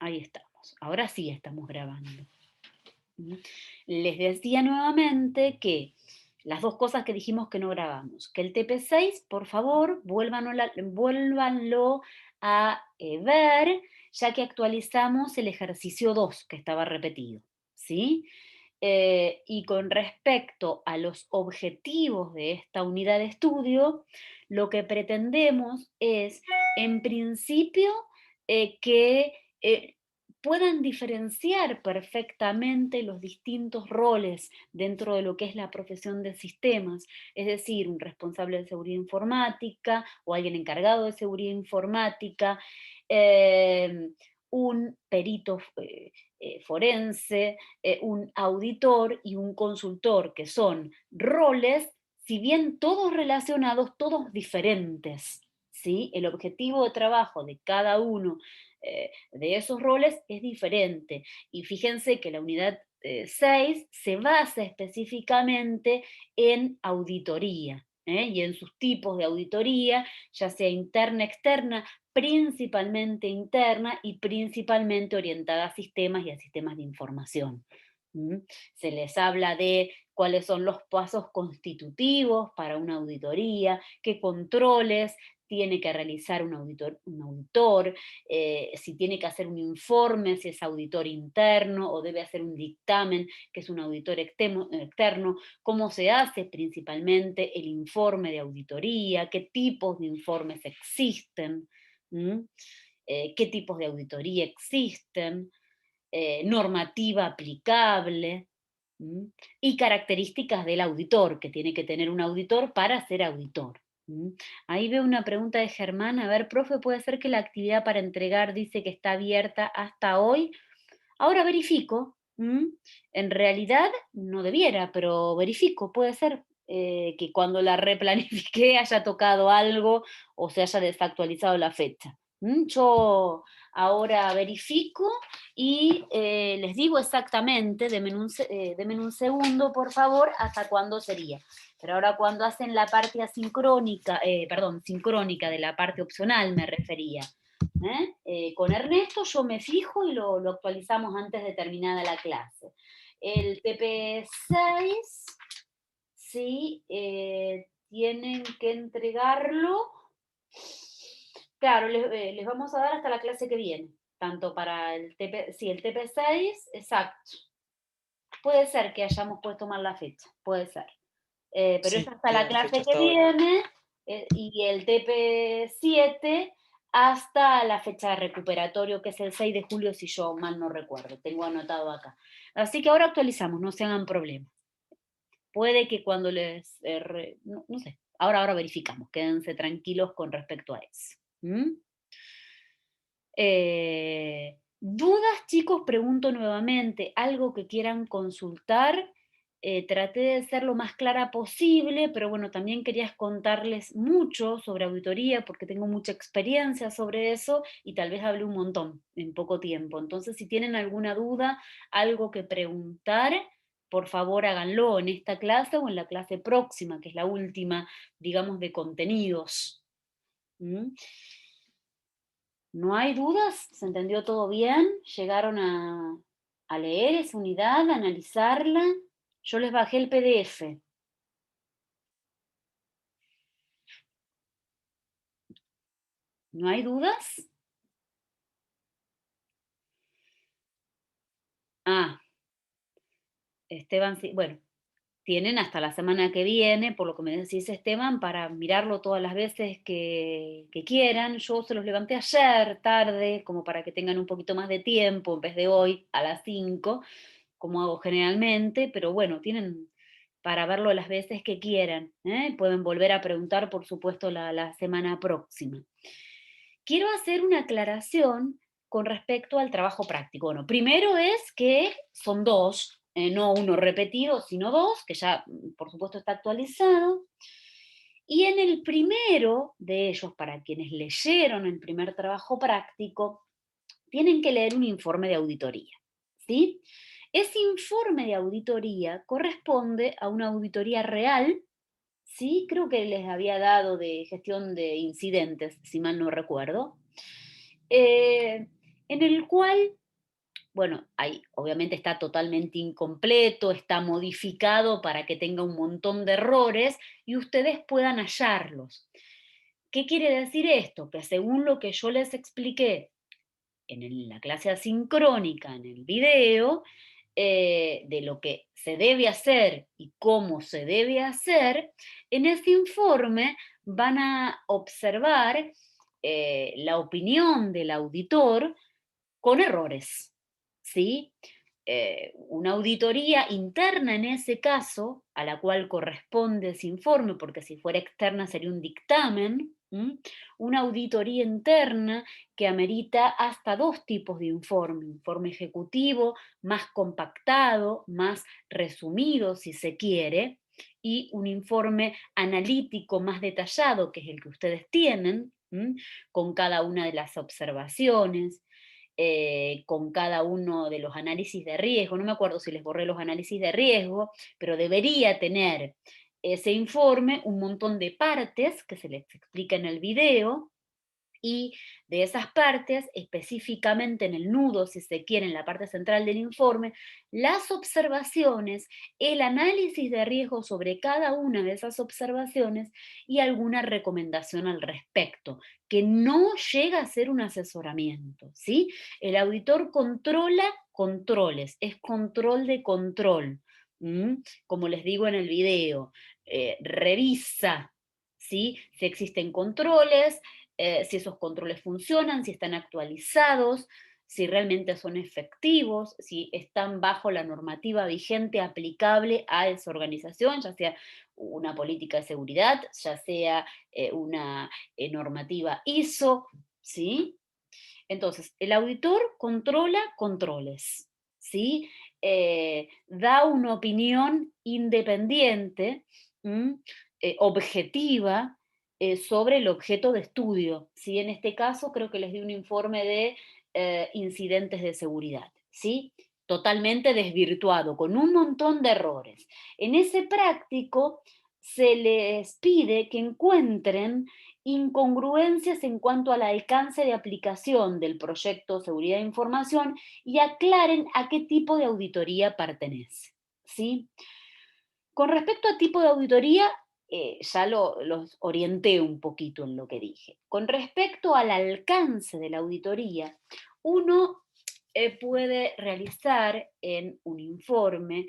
Ahí estamos. Ahora sí estamos grabando. ¿Mm? Les decía nuevamente que las dos cosas que dijimos que no grabamos, que el TP6, por favor, vuélvanlo a ver, ya que actualizamos el ejercicio 2 que estaba repetido, ¿sí? Y con respecto a los objetivos de esta unidad de estudio, lo que pretendemos es, en principio, que puedan diferenciar perfectamente los distintos roles dentro de lo que es la profesión de sistemas, es decir, un responsable de seguridad informática o alguien encargado de seguridad informática, eh, un perito forense, un auditor y un consultor, que son roles, si bien todos relacionados, todos diferentes. ¿Sí? El objetivo de trabajo de cada uno de esos roles es diferente. Y fíjense que la unidad 6 se basa específicamente en auditoría. Y en sus tipos de auditoría, ya sea interna, externa, principalmente interna y principalmente orientada a sistemas y a sistemas de información. ¿Mm? Se les habla de cuáles son los pasos constitutivos para una auditoría, qué controles tiene que realizar un auditor, si tiene que hacer un informe, si es auditor interno o debe hacer un dictamen, que es un auditor externo, cómo se hace principalmente el informe de auditoría, qué tipos de informes existen, ¿m? Qué tipos de auditoría existen, normativa aplicable, ¿m? Y características del auditor, que tiene que tener un auditor para ser auditor. ¿M? Ahí veo una pregunta de Germán. A ver, profe, ¿puede ser que la actividad para entregar dice que está abierta hasta hoy? Ahora verifico. En realidad no debiera, pero verifico, puede ser que cuando la replanifiqué haya tocado algo o se haya desactualizado la fecha. Yo ahora verifico y les digo exactamente, denme un segundo, por favor, hasta cuándo sería. Pero ahora cuando hacen la parte asincrónica, perdón, sincrónica de la parte opcional me refería. Con Ernesto yo me fijo y lo actualizamos antes de terminada la clase. El TP6, sí, tienen que entregarlo. Claro, les vamos a dar hasta la clase que viene, tanto para el TP, sí, el TP6, exacto. Puede ser que hayamos puesto mal la fecha, puede ser. Pero es Sí, hasta la la fecha clase que estaba bien. viene, y el TP7 hasta la fecha de recuperatorio, que es el 6 de julio, si yo mal no recuerdo, tengo anotado acá. Así que ahora actualizamos, no se hagan problemas. Puede que cuando les, no sé, ahora verificamos, quédense tranquilos con respecto a eso. ¿Mm? ¿Dudas, chicos? Pregunto nuevamente, algo que quieran consultar. Traté de ser lo más clara posible, pero bueno, también quería contarles mucho sobre auditoría porque tengo mucha experiencia sobre eso y tal vez hablé un montón en poco tiempo. Entonces, si tienen alguna duda, algo que preguntar, por favor háganlo en esta clase o en la clase próxima, que es la última, digamos, de contenidos. ¿Mm? ¿No hay dudas? ¿Se entendió todo bien? ¿Llegaron a leer esa unidad, a analizarla? Yo les bajé el PDF. ¿No hay dudas? Ah, Esteban, sí. Bueno, tienen hasta la semana que viene, por lo que me decís, Esteban, para mirarlo todas las veces que quieran. Yo se los levanté ayer tarde, como para que tengan un poquito más de tiempo, en vez de hoy a las 5, como hago generalmente, pero bueno, tienen para verlo las veces que quieran. Pueden volver a preguntar, por supuesto, la semana próxima. Quiero hacer una aclaración con respecto al trabajo práctico. Bueno, primero es que son dos, no uno repetido, sino dos, que ya, por supuesto, está actualizado. Y en el primero de ellos, para quienes leyeron el primer trabajo práctico, tienen que leer un informe de auditoría, ¿sí? Ese informe de auditoría corresponde a una auditoría real, ¿sí? Creo que les había dado de gestión de incidentes, si mal no recuerdo. Eh, en el cual, bueno, ahí obviamente está totalmente incompleto, está modificado para que tenga un montón de errores y ustedes puedan hallarlos. ¿Qué quiere decir esto? Que según lo que yo les expliqué en la clase asincrónica, en el video, de lo que se debe hacer y cómo se debe hacer, en ese informe van a observar la opinión del auditor con errores, ¿sí? Una auditoría interna en ese caso, a la cual corresponde ese informe, porque si fuera externa sería un dictamen, una auditoría interna que amerita hasta dos tipos de informe ejecutivo, más compactado, más resumido, si se quiere, y un informe analítico más detallado, que es el que ustedes tienen, con cada una de las observaciones, con cada uno de los análisis de riesgo. No me acuerdo si les borré los análisis de riesgo, pero debería tener ese informe un montón de partes que se les explica en el video, y de esas partes, específicamente en el nudo, si se quiere, en la parte central del informe, las observaciones, el análisis de riesgo sobre cada una de esas observaciones y alguna recomendación al respecto, que no llega a ser un asesoramiento, ¿sí? El auditor controla controles, es control de control. Como les digo en el video, revisa, ¿sí? Si existen controles, si esos controles funcionan, si están actualizados, si realmente son efectivos, si están bajo la normativa vigente aplicable a esa organización, ya sea una política de seguridad, ya sea una normativa ISO, ¿sí? Entonces, el auditor controla controles, ¿sí? Da una opinión independiente, ¿m? Objetiva, sobre el objeto de estudio, ¿sí? En este caso creo que les di un informe de incidentes de seguridad, ¿sí? Totalmente desvirtuado, con un montón de errores. En ese práctico se les pide que encuentren incongruencias en cuanto al alcance de aplicación del proyecto Seguridad de Información y aclaren a qué tipo de auditoría pertenece, ¿sí? Con respecto a tipo de auditoría, ya los orienté un poquito en lo que dije. Con respecto al alcance de la auditoría, uno puede realizar en un informe,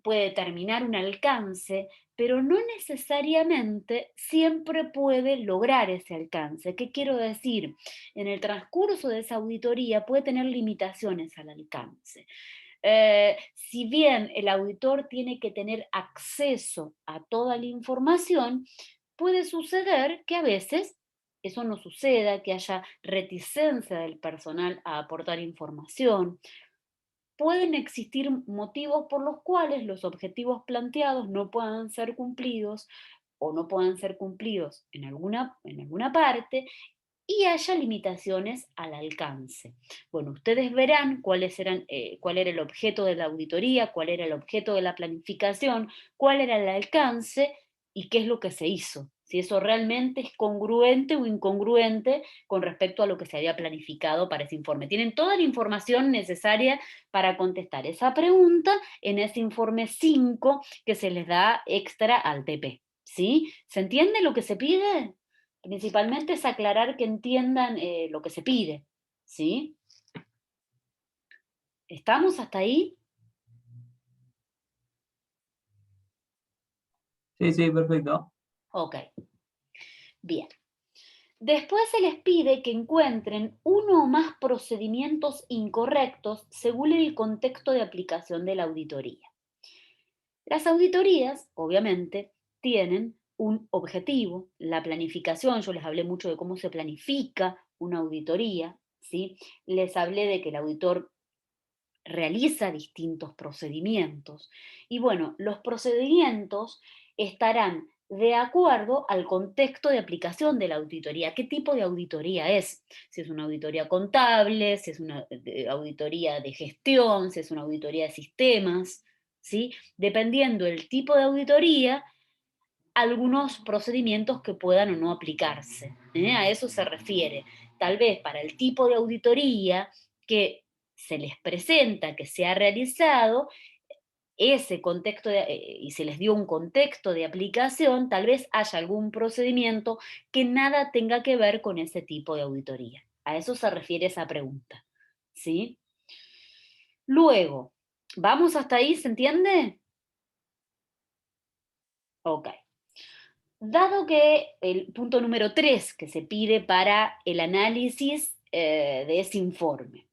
puede determinar un alcance, pero no necesariamente siempre puede lograr ese alcance. ¿Qué quiero decir? En el transcurso de esa auditoría puede tener limitaciones al alcance. Si bien el auditor tiene que tener acceso a toda la información, puede suceder que a veces eso no suceda, que haya reticencia del personal a aportar información. Pueden existir motivos por los cuales los objetivos planteados no puedan ser cumplidos o no puedan ser cumplidos en alguna parte y haya limitaciones al alcance. Bueno, ustedes verán cuál era el objeto de la auditoría, cuál era el objeto de la planificación, cuál era el alcance y qué es lo que se hizo. Si eso realmente es congruente o incongruente con respecto a lo que se había planificado para ese informe. Tienen toda la información necesaria para contestar esa pregunta en ese informe 5 que se les da extra al TP. ¿Sí? ¿Se entiende lo que se pide? Principalmente es aclarar que entiendan lo que se pide, ¿sí? ¿Estamos hasta ahí? Sí, sí, perfecto. Ok, bien. Después se les pide que encuentren uno o más procedimientos incorrectos según el contexto de aplicación de la auditoría. Las auditorías, obviamente, tienen un objetivo, la planificación, yo les hablé mucho de cómo se planifica una auditoría, ¿sí? Les hablé de que el auditor realiza distintos procedimientos. Y bueno, los procedimientos estarán de acuerdo al contexto de aplicación de la auditoría. ¿Qué tipo de auditoría es? Si es una auditoría contable, si es una auditoría de gestión, si es una auditoría de sistemas, ¿sí? Dependiendo del tipo de auditoría, algunos procedimientos que puedan o no aplicarse. A eso se refiere. tal vez para el tipo de auditoría que se les presenta, que se ha realizado, ese contexto y se les dio un contexto de aplicación, tal vez haya algún procedimiento que nada tenga que ver con ese tipo de auditoría. A eso se refiere esa pregunta, ¿sí? Luego, ¿vamos hasta ahí? ¿Se entiende? Ok. Dado que el punto número 3 que se pide para el análisis de ese informe,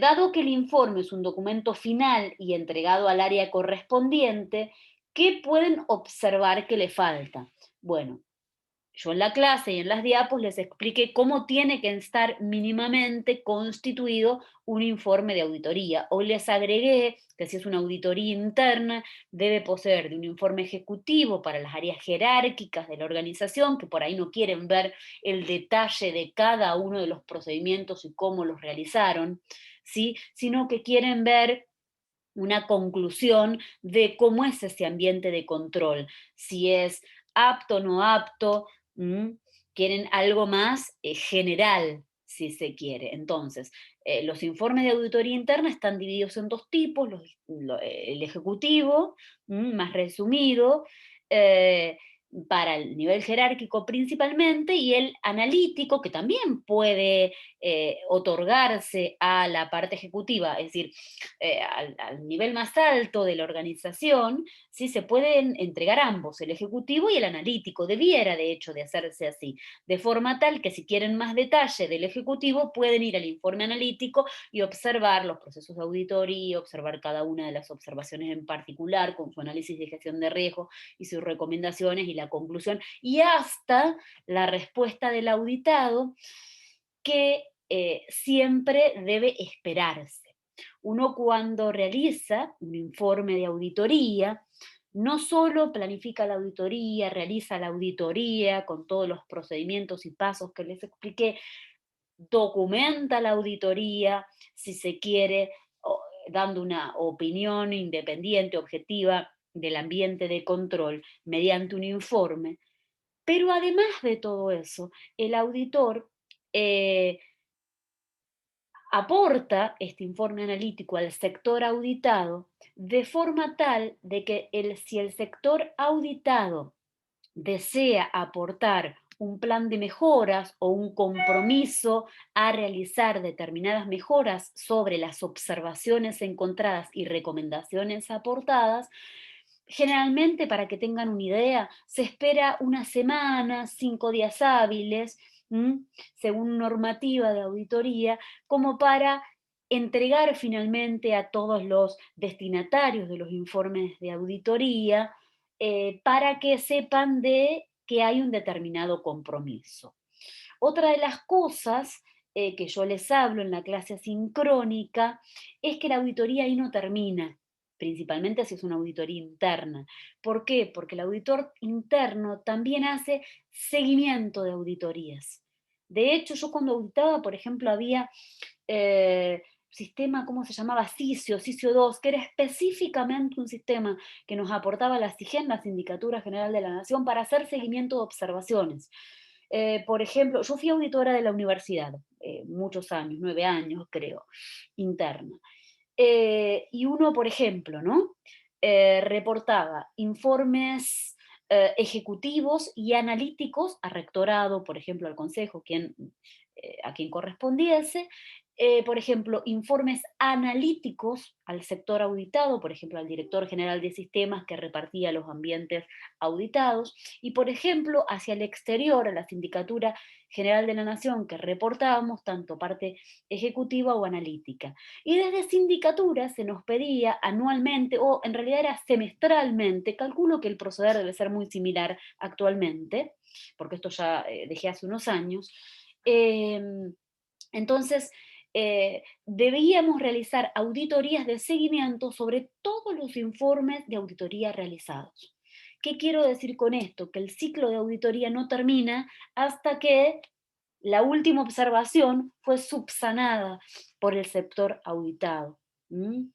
dado que el informe es un documento final y entregado al área correspondiente, ¿qué pueden observar que le falta? Bueno, yo en la clase y en las diapos les expliqué cómo tiene que estar mínimamente constituido un informe de auditoría. Hoy les agregué que si es una auditoría interna, debe poseer de un informe ejecutivo para las áreas jerárquicas de la organización, que por ahí no quieren ver el detalle de cada uno de los procedimientos y cómo los realizaron, ¿sí? Sino que quieren ver una conclusión de cómo es ese ambiente de control, si es apto o no apto, ¿m? Quieren algo más general, si se quiere. Entonces, los informes de auditoría interna están divididos en dos tipos, el ejecutivo, más resumido, eh, para el nivel jerárquico principalmente, y el analítico, que también puede otorgarse a la parte ejecutiva, es decir, al nivel más alto de la organización, ¿sí? Se pueden entregar ambos, el ejecutivo y el analítico. Debiera, de hecho, de hacerse así, de forma tal que si quieren más detalle del ejecutivo, pueden ir al informe analítico y observar los procesos de auditoría, observar cada una de las observaciones en particular, con su análisis de gestión de riesgo y sus recomendaciones y la conclusión, y hasta la respuesta del auditado, que siempre debe esperarse. Uno cuando realiza un informe de auditoría, no solo planifica la auditoría, realiza la auditoría con todos los procedimientos y pasos que les expliqué, documenta la auditoría, si se quiere, dando una opinión independiente, objetiva del ambiente de control mediante un informe. Pero además de todo eso, el auditor eh, aporta este informe analítico al sector auditado de forma tal de que si el sector auditado desea aportar un plan de mejoras o un compromiso a realizar determinadas mejoras sobre las observaciones encontradas y recomendaciones aportadas, generalmente, para que tengan una idea, se espera una semana, 5 días hábiles, ¿m? Según normativa de auditoría, como para entregar finalmente a todos los destinatarios de los informes de auditoría, para que sepan de que hay un determinado compromiso. Otra de las cosas que yo les hablo en la clase sincrónica es que la auditoría ahí no termina, principalmente si es una auditoría interna. ¿Por qué? Porque el auditor interno también hace seguimiento de auditorías. De hecho, yo cuando auditaba, por ejemplo, había sistema, ¿cómo se llamaba? CISIO 2, que era específicamente un sistema que nos aportaba la SIGEN, la Sindicatura General de la Nación, para hacer seguimiento de observaciones. Por ejemplo, yo fui auditora de la universidad, muchos años, 9 años creo, interna. Y uno, por ejemplo, ¿no? Reportaba informes ejecutivos y analíticos a rectorado, por ejemplo, al consejo, a quien correspondiese, por ejemplo, informes analíticos al sector auditado, por ejemplo, al director general de sistemas que repartía los ambientes auditados, y por ejemplo, hacia el exterior, a la Sindicatura General de la Nación, que reportábamos tanto parte ejecutiva o analítica. Y desde sindicatura se nos pedía anualmente, o en realidad era semestralmente, calculo que el proceder debe ser muy similar actualmente, porque esto ya dejé hace unos años. Entonces, debíamos realizar auditorías de seguimiento sobre todos los informes de auditoría realizados. ¿Qué quiero decir con esto? Que el ciclo de auditoría no termina hasta que la última observación fue subsanada por el sector auditado. ¿M?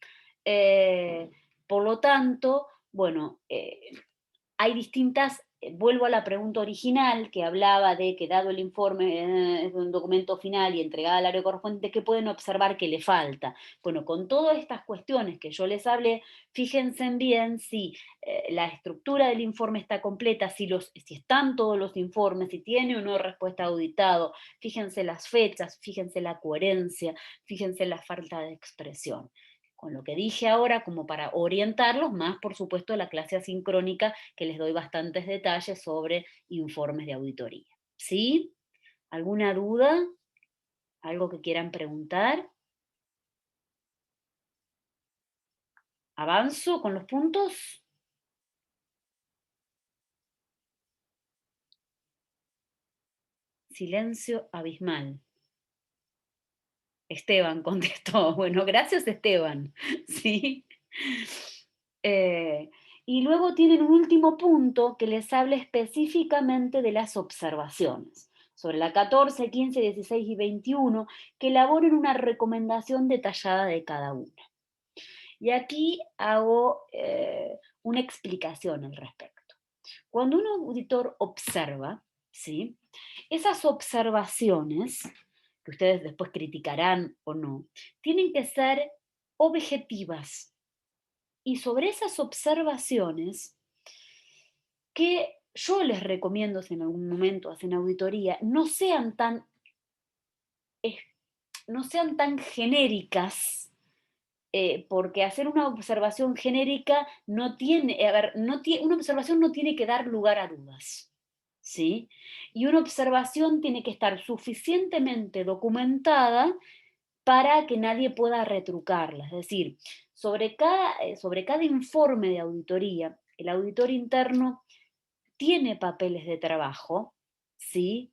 Eh, por lo tanto, bueno, hay distintas vuelvo a la pregunta original que hablaba de que dado el informe es un documento final y entregada al área correspondiente, ¿qué pueden observar que le falta? Bueno, con todas estas cuestiones que yo les hablé, fíjense bien si la estructura del informe está completa, si están todos los informes, si tiene o no respuesta auditado, fíjense las fechas, fíjense la coherencia, fíjense la falta de expresión. Con lo que dije ahora, como para orientarlos, más por supuesto la clase asincrónica, que les doy bastantes detalles sobre informes de auditoría. ¿Sí? ¿Alguna duda? ¿Algo que quieran preguntar? ¿Avanzo con los puntos? Silencio abismal. Esteban contestó. Bueno, gracias Esteban. ¿Sí? Eh, y luego tienen un último punto que les habla específicamente de las observaciones. Sobre la 14, 15, 16 y 21, que elaboren una recomendación detallada de cada una. Y aquí hago una explicación al respecto. Cuando un auditor observa, ¿sí? Esas observaciones, que ustedes después criticarán o no, tienen que ser objetivas. Y sobre esas observaciones, que yo les recomiendo si en algún momento hacen auditoría, eh, no sean tan genéricas, porque hacer una observación genérica no tiene, a ver, una observación no tiene que dar lugar a dudas, ¿sí? Y una observación tiene que estar suficientemente documentada para que nadie pueda retrucarla. Es decir, sobre cada informe de auditoría, el auditor interno tiene papeles de trabajo, ¿sí?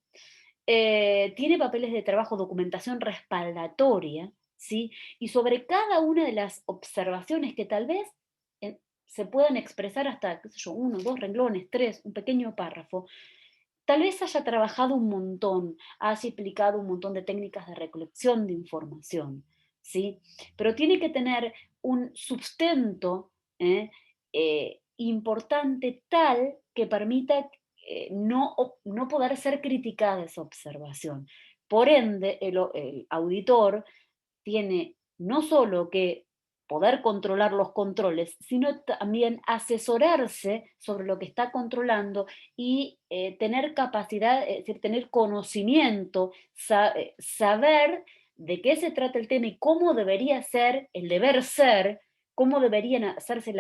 Tiene papeles de trabajo, documentación respaldatoria, ¿sí? Y sobre cada una de las observaciones que tal vez se puedan expresar hasta, qué sé yo, uno, dos renglones, tres, un pequeño párrafo, tal vez haya trabajado un montón, haya explicado un montón de técnicas de recolección de información, ¿sí? Pero tiene que tener un sustento importante tal que permita no poder ser criticada esa observación. Por ende, el auditor tiene no solo que poder controlar los controles, sino también asesorarse sobre lo que está controlando y tener capacidad, es decir, tener conocimiento, saber de qué se trata el tema y cómo debería ser el deber ser, cómo deberían hacerse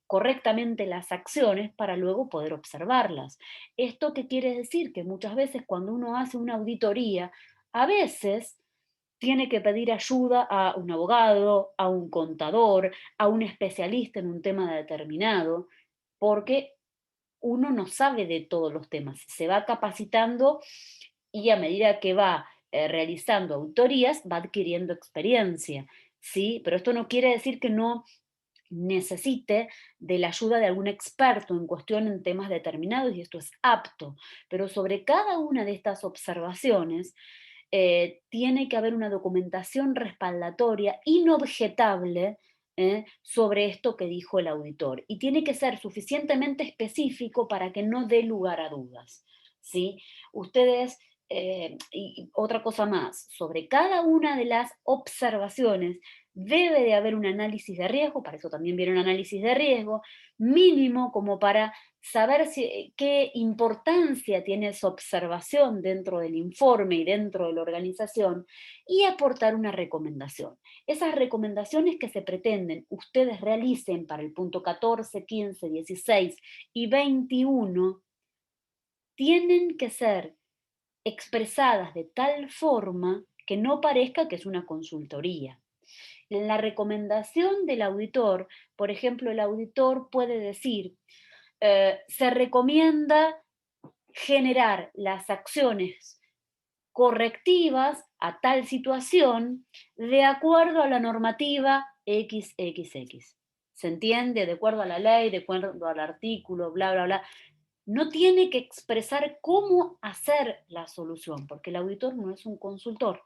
correctamente las acciones para luego poder observarlas. ¿Esto qué quiere decir? Que muchas veces cuando uno hace una auditoría, a veces tiene que pedir ayuda a un abogado, a un contador, a un especialista en un tema determinado, porque uno no sabe de todos los temas, se va capacitando y a medida que va realizando auditorías va adquiriendo experiencia, ¿sí? Pero esto no quiere decir que no necesite de la ayuda de algún experto en cuestión en temas determinados y esto es apto, pero sobre cada una de estas observaciones tiene que haber una documentación respaldatoria inobjetable sobre esto que dijo el auditor y tiene que ser suficientemente específico para que no dé lugar a dudas. ¿Sí? Ustedes, y otra cosa más, sobre cada una de las observaciones debe de haber un análisis de riesgo, para eso también viene un análisis de riesgo, mínimo como para saber qué importancia tiene esa observación dentro del informe y dentro de la organización y aportar una recomendación. Esas recomendaciones que se pretenden ustedes realicen para el punto 14, 15, 16 y 21 tienen que ser expresadas de tal forma que no parezca que es una consultoría. En la recomendación del auditor, por ejemplo, el auditor puede decir, se recomienda generar las acciones correctivas a tal situación de acuerdo a la normativa XXX. ¿Se entiende? De acuerdo a la ley, de acuerdo al artículo, bla, bla, bla. No tiene que expresar cómo hacer la solución, porque el auditor no es un consultor.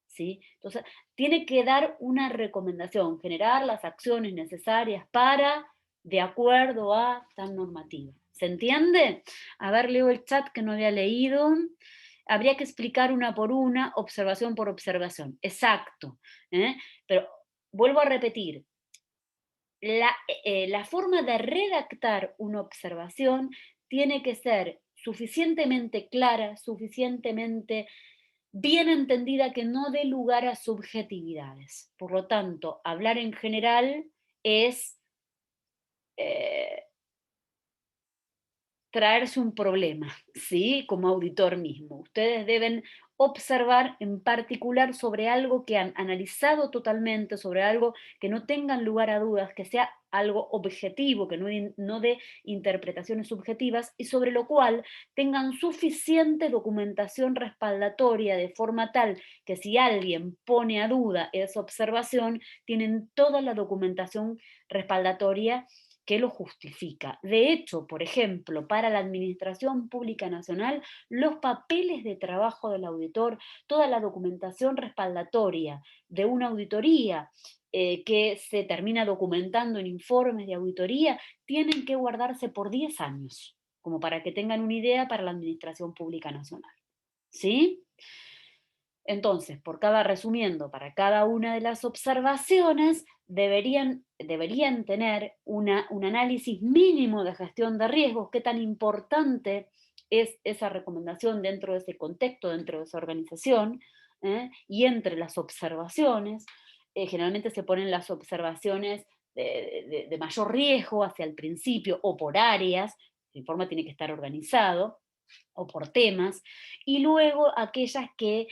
¿Sí? Entonces, tiene que dar una recomendación, generar las acciones necesarias para de acuerdo a tal normativa. ¿Se entiende? A ver, leo el chat que no había leído. Habría que explicar una por una, observación por observación. Exacto. ¿Eh? Pero vuelvo a repetir, la forma de redactar una observación tiene que ser suficientemente clara, suficientemente bien entendida, que no dé lugar a subjetividades. Por lo tanto, hablar en general es eh, traerse un problema, ¿sí? Como auditor mismo. Ustedes deben observar en particular sobre algo que han analizado totalmente, sobre algo que no tengan lugar a dudas, que sea algo objetivo, que no dé interpretaciones subjetivas y sobre lo cual tengan suficiente documentación respaldatoria de forma tal que si alguien pone a duda esa observación, tienen toda la documentación respaldatoria que lo justifica. De hecho, por ejemplo, para la Administración Pública Nacional, los papeles de trabajo del auditor, toda la documentación respaldatoria de una auditoría que se termina documentando en informes de auditoría, tienen que guardarse por 10 años, como para que tengan una idea para la Administración Pública Nacional. ¿Sí? Entonces, resumiendo, para cada una de las observaciones deberían tener un análisis mínimo de gestión de riesgos, qué tan importante es esa recomendación dentro de ese contexto, dentro de esa organización, y entre las observaciones. Generalmente se ponen las observaciones de mayor riesgo hacia el principio o por áreas, el informe tiene que estar organizado, o por temas, y luego aquellas que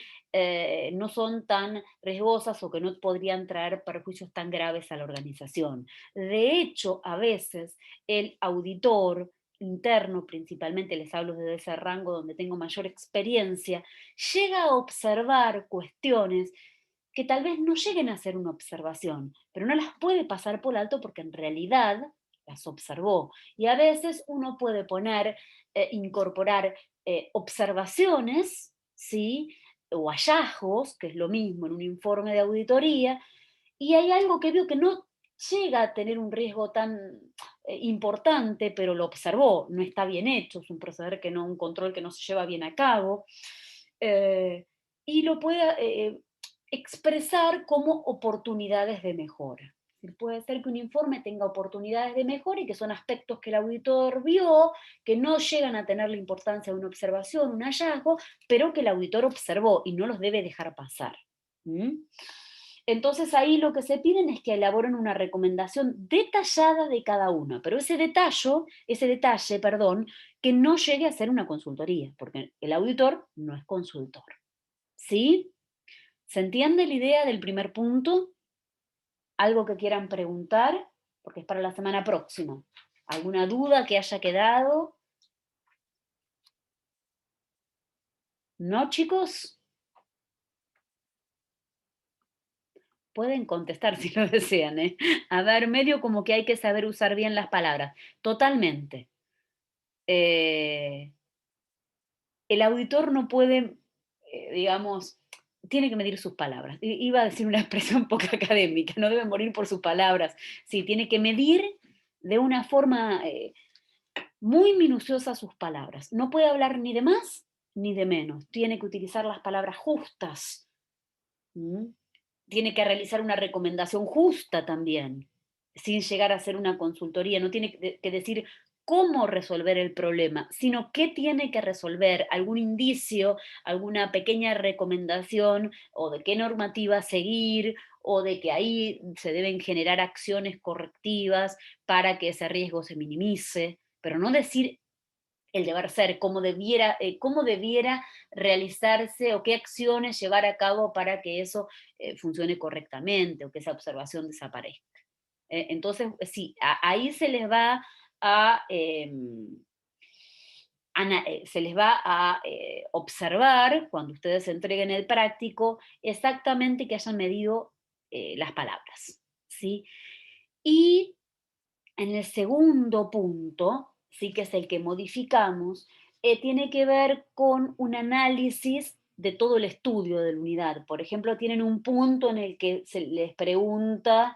no son tan riesgosas o que no podrían traer perjuicios tan graves a la organización. De hecho, a veces el auditor interno, principalmente les hablo desde ese rango donde tengo mayor experiencia, llega a observar cuestiones que tal vez no lleguen a ser una observación, pero no las puede pasar por alto porque en realidad las observó. Y a veces uno puede incorporar observaciones, ¿sí? O hallazgos, que es lo mismo en un informe de auditoría, y hay algo que vio que no llega a tener un riesgo tan importante, pero lo observó, no está bien hecho, es un proceder que no, un control que no se lleva bien a cabo, eh, y lo puede expresar como oportunidades de mejora. Puede ser que un informe tenga oportunidades de mejora y que son aspectos que el auditor vio, que no llegan a tener la importancia de una observación, un hallazgo, pero que el auditor observó y no los debe dejar pasar. ¿Mm? Entonces ahí lo que se piden es que elaboren una recomendación detallada de cada una, pero ese detalle, perdón, que no llegue a ser una consultoría, porque el auditor no es consultor. ¿Sí? ¿Se entiende la idea del primer punto? ¿Algo que quieran preguntar? Porque es para la semana próxima. ¿Alguna duda que haya quedado? ¿No, chicos? Pueden contestar si lo desean, ¿eh? A ver, medio como que hay que saber usar bien las palabras. Totalmente. Eh, el auditor no puede, digamos, tiene que medir sus palabras. Iba a decir una expresión poco académica, no debe morir por sus palabras. Sí, tiene que medir de una forma muy minuciosa sus palabras. No puede hablar ni de más ni de menos. Tiene que utilizar las palabras justas. ¿Mm? Tiene que realizar una recomendación justa también, sin llegar a ser una consultoría. No tiene que decir cómo resolver el problema, sino qué tiene que resolver, algún indicio, alguna pequeña recomendación o de qué normativa seguir o de que ahí se deben generar acciones correctivas para que ese riesgo se minimice, pero no decir el deber ser, cómo debiera realizarse o qué acciones llevar a cabo para que eso funcione correctamente o que esa observación desaparezca. Entonces, sí, ahí se les va a observar, cuando ustedes entreguen el práctico, exactamente que hayan medido las palabras. ¿Sí? Y en el segundo punto, sí que es el que modificamos, tiene que ver con un análisis de todo el estudio de la unidad. Por ejemplo, tienen un punto en el que se les pregunta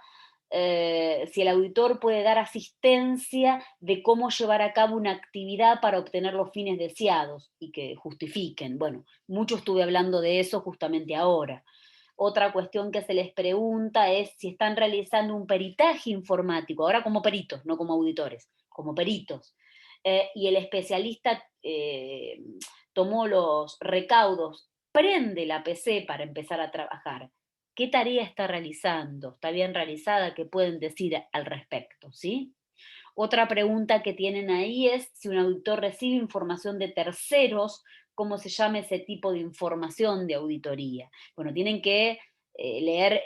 si el auditor puede dar asistencia de cómo llevar a cabo una actividad para obtener los fines deseados y que justifiquen. Bueno, mucho estuve hablando de eso justamente ahora. Otra cuestión que se les pregunta es si están realizando un peritaje informático, ahora como peritos, no como auditores, como peritos. Y el especialista tomó los recaudos, prende la PC para empezar a trabajar. ¿Qué tarea está realizando? ¿Está bien realizada? ¿Qué pueden decir al respecto? ¿Sí? Otra pregunta que tienen ahí es si un auditor recibe información de terceros, ¿cómo se llama ese tipo de información de auditoría? Bueno, tienen que leer,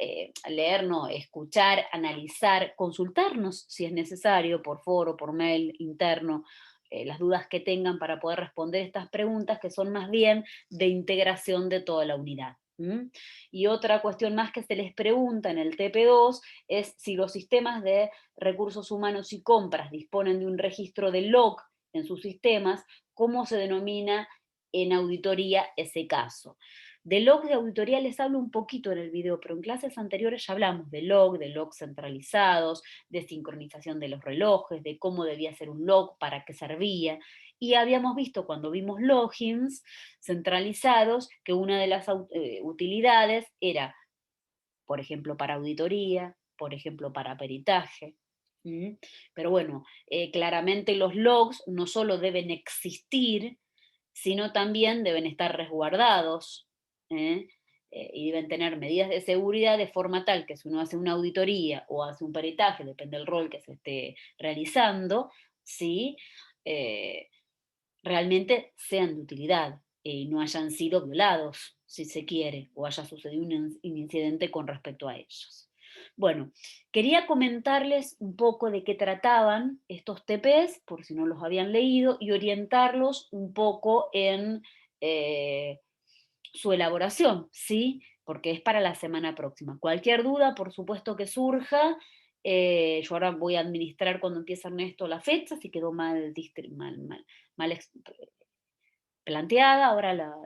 no, escuchar, analizar, consultarnos si es necesario por foro, por mail interno, las dudas que tengan para poder responder estas preguntas que son más bien de integración de toda la unidad. Y otra cuestión más que se les pregunta en el TP2 es si los sistemas de recursos humanos y compras disponen de un registro de log en sus sistemas, ¿cómo se denomina en auditoría ese caso? De log de auditoría les hablo un poquito en el video, pero en clases anteriores ya hablamos de logs centralizados, de sincronización de los relojes, de cómo debía ser un log, para qué servía. Y habíamos visto cuando vimos logins centralizados que una de las utilidades era, por ejemplo, para auditoría, por ejemplo, para peritaje. Pero bueno, claramente los logs no solo deben existir, sino también deben estar resguardados, ¿eh? Y deben tener medidas de seguridad de forma tal que si uno hace una auditoría o hace un peritaje, depende del rol que se esté realizando, ¿sí? Eh, realmente sean de utilidad y no hayan sido violados, si se quiere, o haya sucedido un incidente con respecto a ellos. Bueno, quería comentarles un poco de qué trataban estos TPs, por si no los habían leído, y orientarlos un poco en su elaboración, ¿sí? Porque es para la semana próxima. Cualquier duda, por supuesto que surja. Yo ahora voy a administrar cuando empieza Ernesto la fecha, si quedó mal planteada, ahora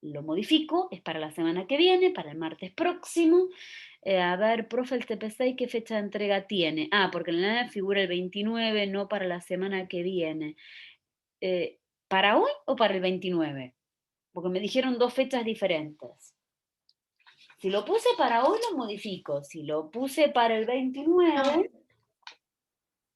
lo modifico, es para la semana que viene, para el martes próximo. A ver, profe, el TP6, ¿qué fecha de entrega tiene? Ah, porque en la figura el 29, no para la semana que viene. ¿Para hoy o para el 29? Porque me dijeron dos fechas diferentes. Si lo puse para hoy, lo modifico. Si lo puse para el 29, No,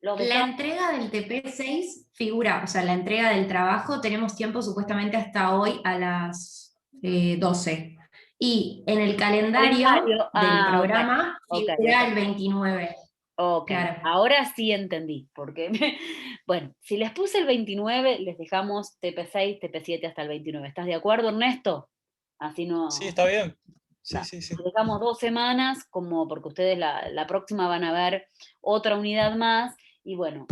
lo la dejamos. entrega del TP6 figura, o sea, la entrega del trabajo, tenemos tiempo supuestamente hasta hoy a las 12. Y en el calendario Calendario. del Ah, ok. programa Ok, ok. figura el 29. Ok, Claro. ahora sí entendí, porque, bueno, si les puse el 29, les dejamos TP6, TP7 hasta el 29. ¿Estás de acuerdo, Ernesto? Así Sí, no, está bien. Sí, da. sí, sí. Dejamos 2 semanas, como porque ustedes la próxima van a ver otra unidad más, y bueno,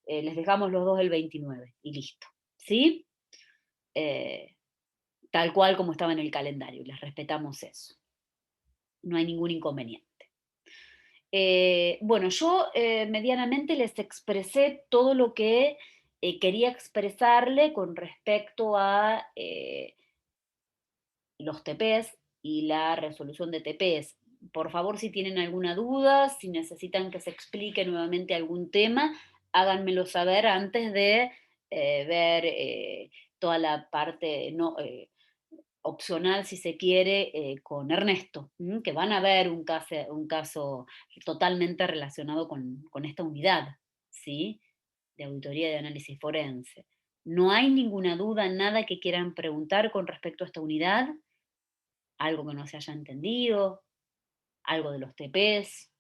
les dejamos los dos el 29, y listo. ¿Sí? Eh, tal cual como estaba en el calendario, les respetamos eso. No hay ningún inconveniente. Bueno, yo medianamente les expresé todo lo que quería expresarle con respecto a los TPs y la resolución de TPs. Por favor, si tienen alguna duda, si necesitan que se explique nuevamente algún tema, háganmelo saber antes de ver toda la parte no, opcional, si se quiere, con Ernesto, que van a ver un caso totalmente relacionado con esta unidad, ¿sí? De auditoría de análisis forense. ¿No hay ninguna duda, nada que quieran preguntar con respecto a esta unidad? ¿Algo que no se haya entendido? ¿Algo de los TPs?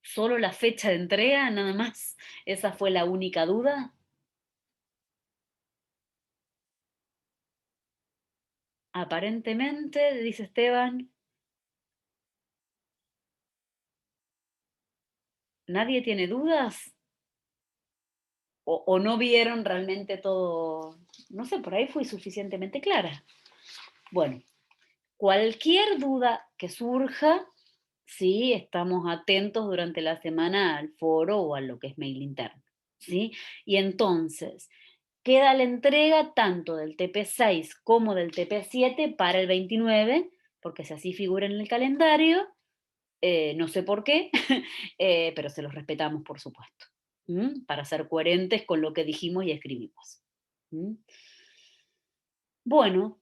¿Solo la fecha de entrega, nada más? ¿Esa fue la única duda? Aparentemente, dice Esteban, ¿nadie tiene dudas? O no vieron realmente todo, no sé, por ahí fui suficientemente clara. Bueno, cualquier duda que surja, sí, estamos atentos durante la semana al foro o a lo que es mail interno, ¿sí? Y entonces, queda la entrega tanto del TP6 como del TP7 para el 29, porque si así figura en el calendario, no sé por qué, pero se los respetamos, por supuesto, para ser coherentes con lo que dijimos y escribimos. ¿M? Bueno,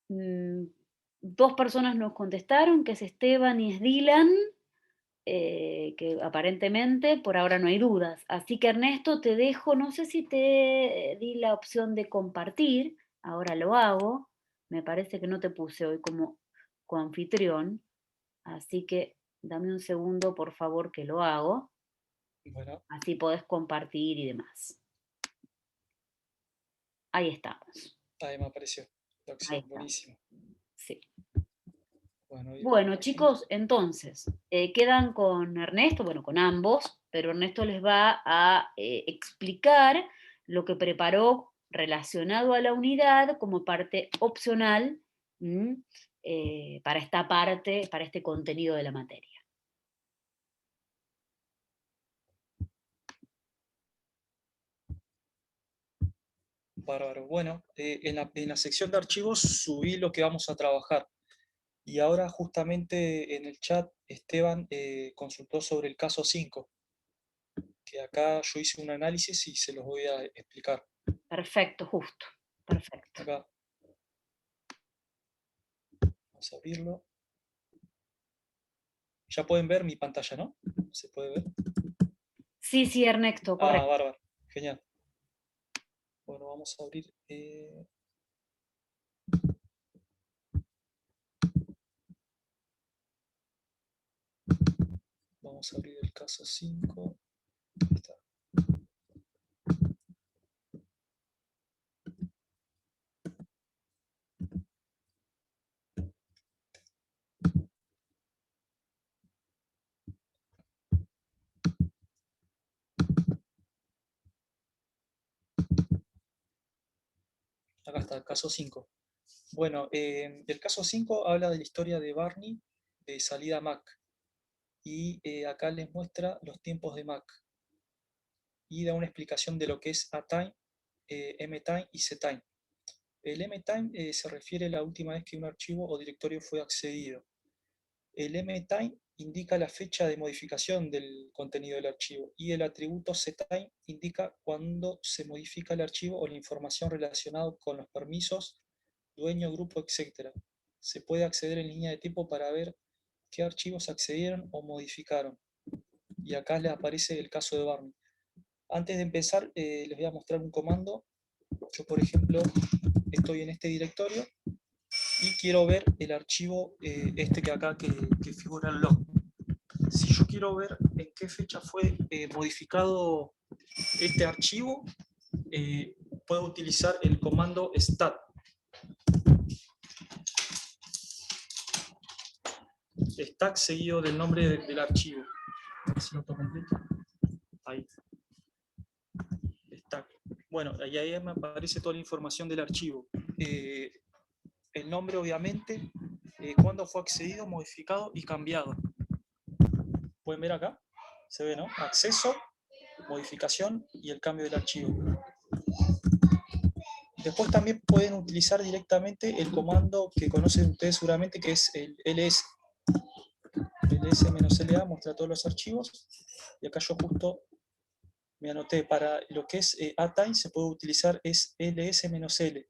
mm, dos personas nos contestaron, que es Esteban y es Dylan, que aparentemente por ahora no hay dudas. Así que Ernesto, te dejo, no sé si te di la opción de compartir, ahora lo hago, me parece que no te puse hoy como coanfitrión, así que dame un segundo, por favor, que lo hago, Bueno, así podés compartir y demás. Ahí estamos, ahí me apareció la ahí opción, estamos, buenísimo. sí. Bueno, bien, Bueno, perfecto. chicos, entonces, quedan con Ernesto, bueno, con ambos, pero Ernesto les va a explicar lo que preparó relacionado a la unidad como parte opcional, ¿m? Para esta parte, para este contenido de la materia. Bárbaro. Bueno, en la sección de archivos subí lo que vamos a trabajar. Y ahora justamente en el chat Esteban consultó sobre el caso 5, que acá yo hice un análisis y se los voy a explicar. Perfecto, justo, perfecto. Acá vamos a abrirlo. Ya pueden ver mi pantalla, ¿no? ¿Se puede ver? Sí, sí, Ernesto, Ah, correcto. bárbaro. Genial. Bueno, vamos a abrir. Vamos a abrir el caso 5. Ahí está. Acá está, el caso 5. Bueno, el caso 5 habla de la historia de Barney de salida Mac. Y acá les muestra los tiempos de Mac. Y da una explicación de lo que es A-Time, M-Time y C-Time. El M-Time se refiere a la última vez que un archivo o directorio fue accedido. El M-Time indica la fecha de modificación del contenido del archivo y el atributo C-Time indica cuándo se modifica el archivo o la información relacionada con los permisos, dueño, grupo, etc. Se puede acceder en línea de tiempo para ver qué archivos accedieron o modificaron. Y acá les aparece el caso de Barney. Antes de empezar, les voy a mostrar un comando. Yo, por ejemplo, estoy en este directorio y quiero ver el archivo este que acá que figura en log. Si yo quiero ver en qué fecha fue modificado este archivo, puedo utilizar el comando stat. Stack seguido del nombre del archivo. A ver si lo toco completo. Ahí. Stack. Bueno, ahí me aparece toda la información del archivo. El nombre, obviamente, cuándo fue accedido, modificado y cambiado. Pueden ver acá, se ve, ¿no? Acceso, modificación y el cambio del archivo. Después también pueden utilizar directamente el comando que conocen ustedes seguramente, que es el ls. ls-la muestra todos los archivos. Y acá yo justo me anoté, para lo que es A-Time se puede utilizar es ls-l.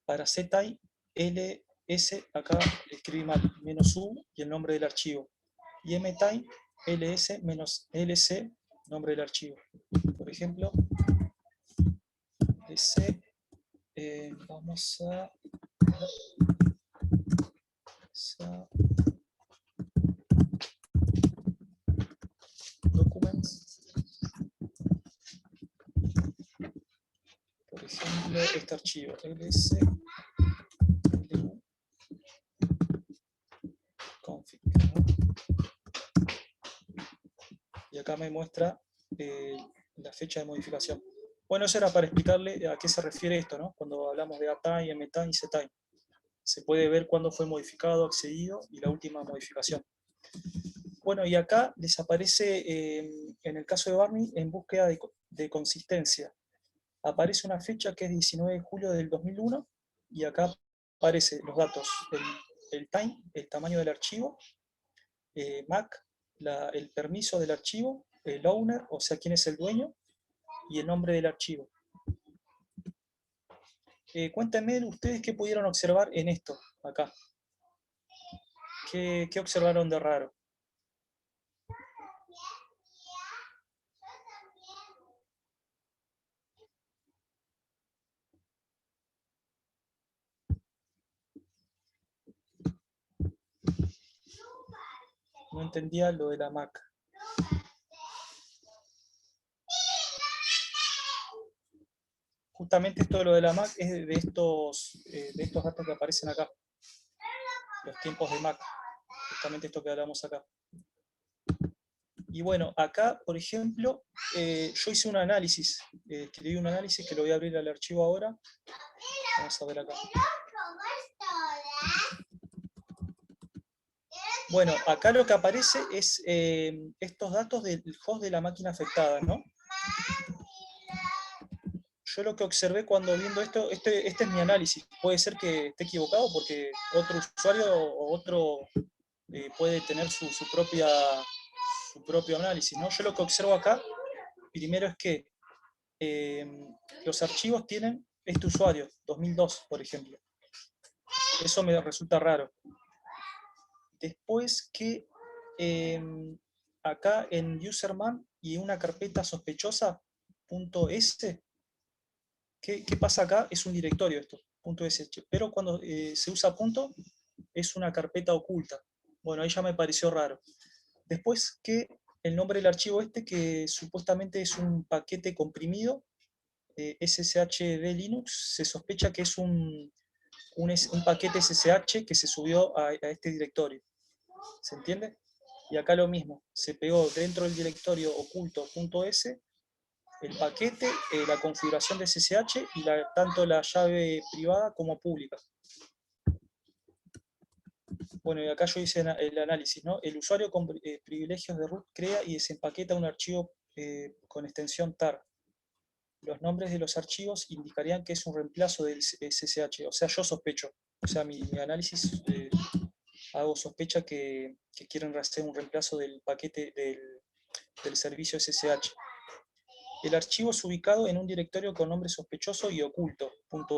Para Z-Time, ls, acá escribí mal, -u y el nombre del archivo. Y M-Time, ls-lc, nombre del archivo. Por ejemplo, ls, vamos a documents. Por ejemplo, este archivo, ls config. Y acá me muestra la fecha de modificación. Bueno, eso era para explicarle a qué se refiere esto, ¿no? Cuando hablamos de A-Time, M-Time y Z-Time. Se puede ver cuándo fue modificado, accedido y la última modificación. Bueno, y acá les aparece, en el caso de Barney, en búsqueda de consistencia. Aparece una fecha que es 19 de julio del 2001 y acá aparecen los datos, el time, el tamaño del archivo, MAC, el permiso del archivo, el owner, o sea, quién es el dueño, y el nombre del archivo. Cuéntenme ustedes qué pudieron observar en esto, acá. ¿Qué observaron de raro? No entendía lo de la MAC. Justamente esto de lo de la MAC es de estos datos que aparecen acá. Los tiempos de MAC. Justamente esto que hablamos acá. Y bueno, acá, por ejemplo, yo hice un análisis. Escribí un análisis que lo voy a abrir al archivo ahora. Vamos a ver acá. Bueno, acá lo que aparece es estos datos del host de la máquina afectada, ¿no? Yo lo que observé cuando viendo esto, este es mi análisis. Puede ser que esté equivocado porque otro usuario o otro puede tener su propio análisis, ¿no? Yo lo que observo acá, primero es que los archivos tienen este usuario, 2002, por ejemplo. Eso me resulta raro. Después que acá en userman y una carpeta sospechosa, .s, ¿qué pasa acá? Es un directorio esto, .s, pero cuando se usa punto, es una carpeta oculta. Bueno, ahí ya me pareció raro. Después que el nombre del archivo que supuestamente es un paquete comprimido, SSH de Linux, se sospecha que es un paquete SSH que se subió a este directorio. ¿Se entiende? Y acá lo mismo, se pegó dentro del directorio oculto .s el paquete, la configuración de SSH y tanto la llave privada como pública. Bueno, y acá yo hice el análisis, ¿no? El usuario con privilegios de root crea y desempaqueta un archivo con extensión tar. Los nombres de los archivos indicarían que es un reemplazo del SSH. O sea, yo sospecho. O sea, mi análisis hago sospecha que quieren hacer un reemplazo del paquete del servicio SSH. El archivo es ubicado en un directorio con nombre sospechoso y oculto,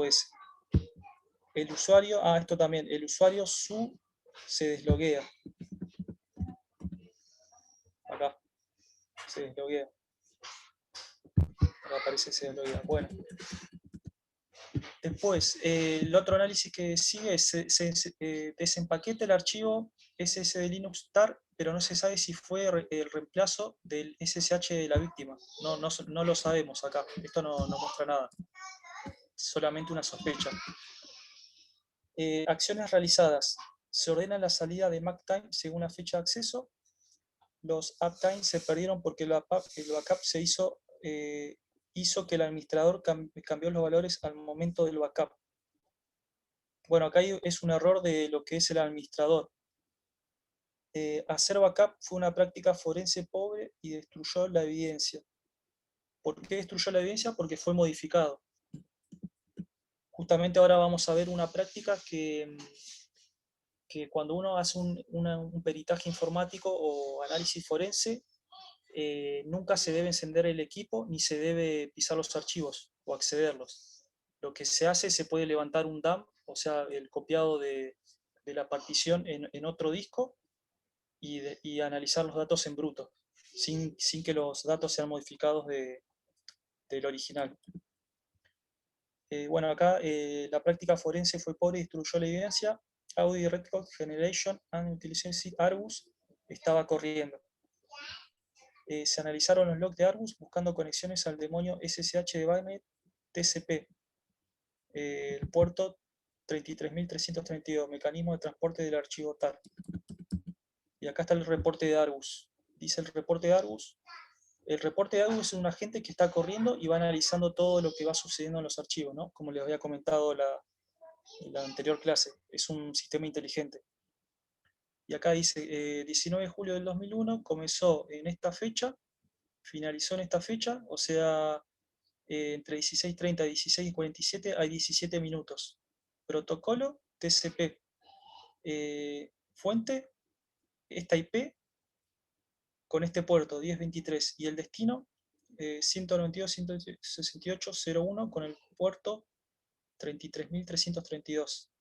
.s. El usuario, esto también, el usuario se desloguea. Acá, se desloguea. Acá aparece se desloguea. Bueno. Después, el otro análisis que sigue es desempaqueta el archivo SS de Linux tar, pero no se sabe si fue el reemplazo del SSH de la víctima. No lo sabemos acá. Esto no muestra nada. Solamente una sospecha. Acciones realizadas. Se ordena la salida de MacTime según la fecha de acceso. Los uptime se perdieron porque el backup se hizo que el administrador cambió los valores al momento del backup. Bueno, acá es un error de lo que es el administrador. Hacer backup fue una práctica forense pobre y destruyó la evidencia. ¿Por qué destruyó la evidencia? Porque fue modificado. Justamente ahora vamos a ver una práctica que cuando uno hace un peritaje informático o análisis forense, nunca se debe encender el equipo ni se debe pisar los archivos o accederlos. Lo que se hace, se puede levantar un dump, o sea, el copiado de la partición en otro disco y analizar los datos en bruto, sin que los datos sean modificados del original. Bueno, acá la práctica forense fue pobre y destruyó la evidencia. Audi Record Generation and Utilization Argus estaba corriendo. Se analizaron los logs de Argus buscando conexiones al demonio SSH de Banet TCP, el puerto 33.332, mecanismo de transporte del archivo TAR. Y acá está el reporte de Argus. Dice el reporte de Argus. El reporte de Argus es un agente que está corriendo y va analizando todo lo que va sucediendo en los archivos, ¿no? Como les había comentado en la anterior clase. Es un sistema inteligente. Y acá dice, 19 de julio del 2001, comenzó en esta fecha, finalizó en esta fecha, o sea, entre 16:30 y 16:47 hay 17 minutos. Protocolo TCP. Fuente esta IP con este puerto 1023 y el destino 192.168.0.1 con el puerto 33.332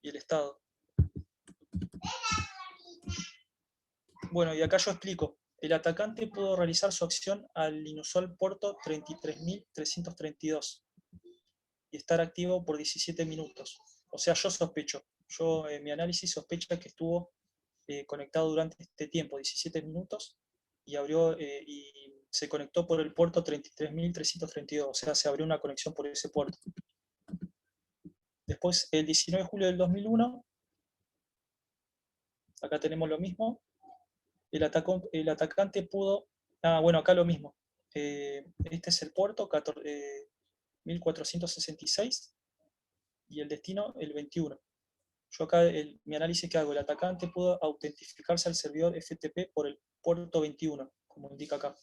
y el estado. Bueno, y acá yo explico. El atacante pudo realizar su acción al inusual puerto 33.332 y estar activo por 17 minutos. O sea, yo sospecho, mi análisis sospecha que estuvo conectado durante este tiempo, 17 minutos, y abrió y se conectó por el puerto 33.332, o sea, se abrió una conexión por ese puerto. Después, el 19 de julio del 2001, acá tenemos lo mismo, el atacante pudo, bueno, acá lo mismo, este es el puerto 1466 y el destino el 21. Yo acá, mi análisis que hago, el atacante pudo autentificarse al servidor FTP por el puerto 21, como indica acá.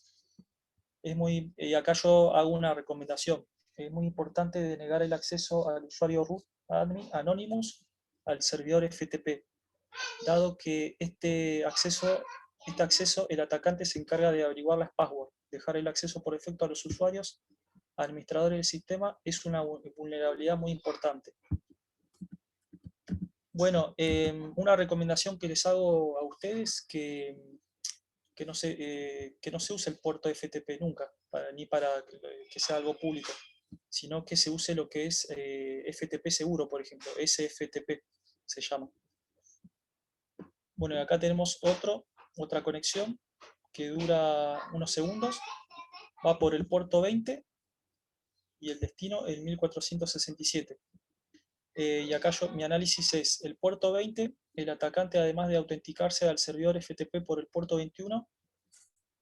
Acá yo hago una recomendación. Es muy importante denegar el acceso al usuario root admin anonymous al servidor FTP, dado que este acceso el atacante se encarga de averiguar las passwords. Dejar el acceso por defecto a los usuarios administradores del sistema es una vulnerabilidad muy importante. Bueno, una recomendación que les hago a ustedes, que no se use el puerto FTP nunca, ni para que sea algo público, sino que se use lo que es FTP seguro, por ejemplo, SFTP se llama. Bueno, y acá tenemos otra conexión que dura unos segundos, va por el puerto 20 y el destino el 1467. Y acá mi análisis es el puerto 20, el atacante además de autenticarse al servidor FTP por el puerto 21,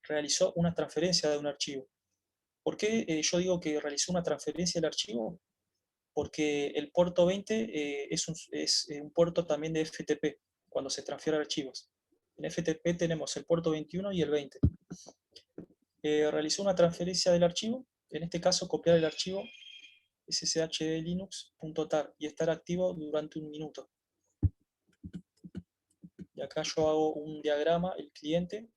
realizó una transferencia de un archivo. ¿Por qué yo digo que realizó una transferencia del archivo? Porque el puerto 20 es un puerto también de FTP, cuando se transfieren archivos. En FTP tenemos el puerto 21 y el 20. Realizó una transferencia del archivo, en este caso copiar el archivo sshd-linux.tar y estar activo durante 1 minuto. Y acá yo hago un diagrama, el cliente,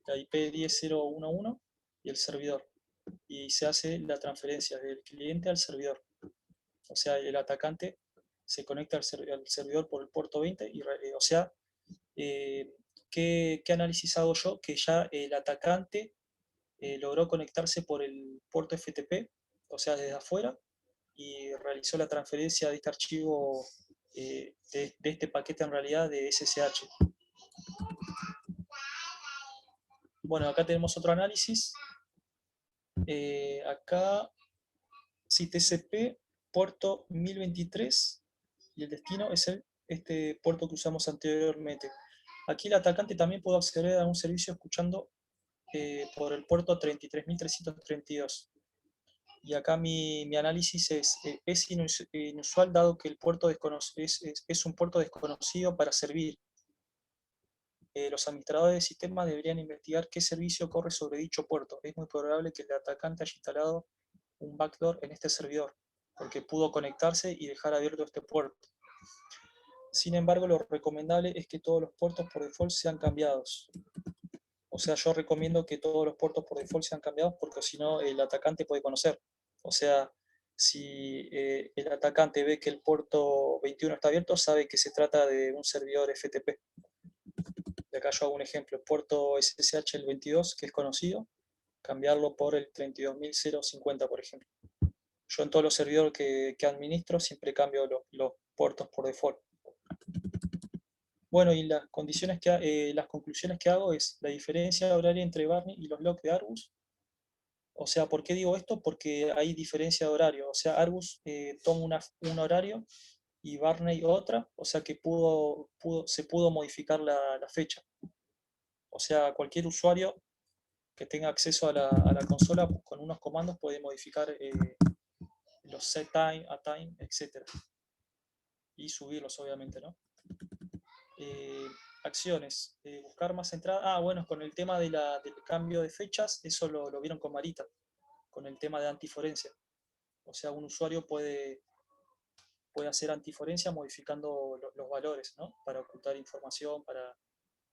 la IP 10.0.1.1 y el servidor. Y se hace la transferencia del cliente al servidor. O sea, el atacante se conecta al servidor por el puerto 20, o sea, ¿qué análisis hago yo? Que ya el atacante logró conectarse por el puerto FTP, o sea, desde afuera, y realizó la transferencia de este archivo, de este paquete en realidad de SSH. Bueno, acá tenemos otro análisis. Acá, si TCP, puerto 1023, y el destino es este puerto que usamos anteriormente. Aquí el atacante también puede acceder a un servicio escuchando por el puerto 33.332. Y acá mi análisis es inusual dado que el puerto es un puerto desconocido para servir. Los administradores del sistema deberían investigar qué servicio corre sobre dicho puerto. Es muy probable que el atacante haya instalado un backdoor en este servidor, porque pudo conectarse y dejar abierto este puerto. Sin embargo, lo recomendable es que todos los puertos por default sean cambiados. O sea, yo recomiendo que todos los puertos por default sean cambiados porque si no el atacante puede conocer. O sea, si el atacante ve que el puerto 21 está abierto, sabe que se trata de un servidor FTP. Y acá yo hago un ejemplo, el puerto SSH el 22, que es conocido, cambiarlo por el 32.050, por ejemplo. Yo en todos los servidores que administro siempre cambio los puertos por default. Bueno, y las conclusiones que hago es la diferencia horaria entre Barney y los logs de Argus. O sea, ¿por qué digo esto? Porque hay diferencia de horario. O sea, Argus toma un horario y Barney otra, o sea que se pudo modificar la fecha. O sea, cualquier usuario que tenga acceso a la consola con unos comandos puede modificar los set time, a time, etc. Y subirlos, obviamente, ¿no? Acciones, buscar más entradas. Bueno, con el tema del cambio de fechas, eso lo vieron con Marita, con el tema de antiforencia. O sea, un usuario puede hacer antiforencia modificando los valores, ¿no? Para ocultar información, para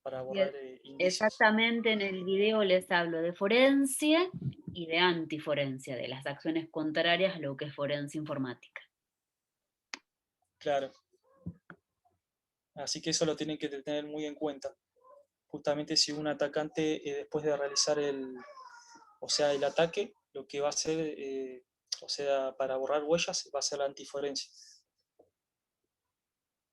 para borrar indicios. Exactamente, en el video les hablo de forencia y de antiforencia, de las acciones contrarias a lo que es forencia informática. Claro. Así que eso lo tienen que tener muy en cuenta. Justamente si un atacante, después de realizar el ataque, lo que va a hacer, para borrar huellas, va a ser la antiforencia.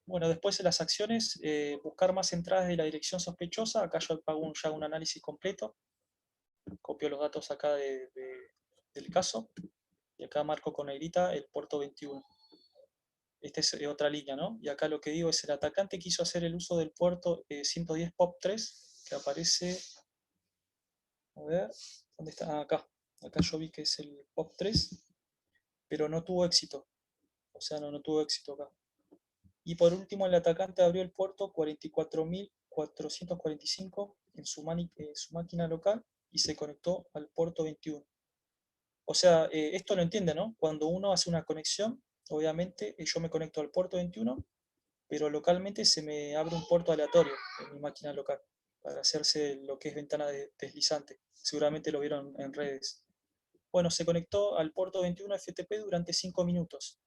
Bueno, después de las acciones, buscar más entradas de la dirección sospechosa. Acá yo hago ya un análisis completo. Copio los datos acá del caso. Y acá marco con negrita el puerto 21. Esta es otra línea, ¿no? Y acá lo que digo es el atacante quiso hacer el uso del puerto 110 POP3, que aparece, a ver, ¿dónde está? Ah, acá. Acá yo vi que es el POP3, pero no tuvo éxito. O sea, no tuvo éxito acá. Y por último, el atacante abrió el puerto 44.445 en su máquina local y se conectó al puerto 21. O sea, esto lo entiende, ¿no? Cuando uno hace una conexión, obviamente yo me conecto al puerto 21, pero localmente se me abre un puerto aleatorio en mi máquina local para hacerse lo que es ventana deslizante. Seguramente lo vieron en redes. Bueno, se conectó al puerto 21 FTP durante 5 minutos,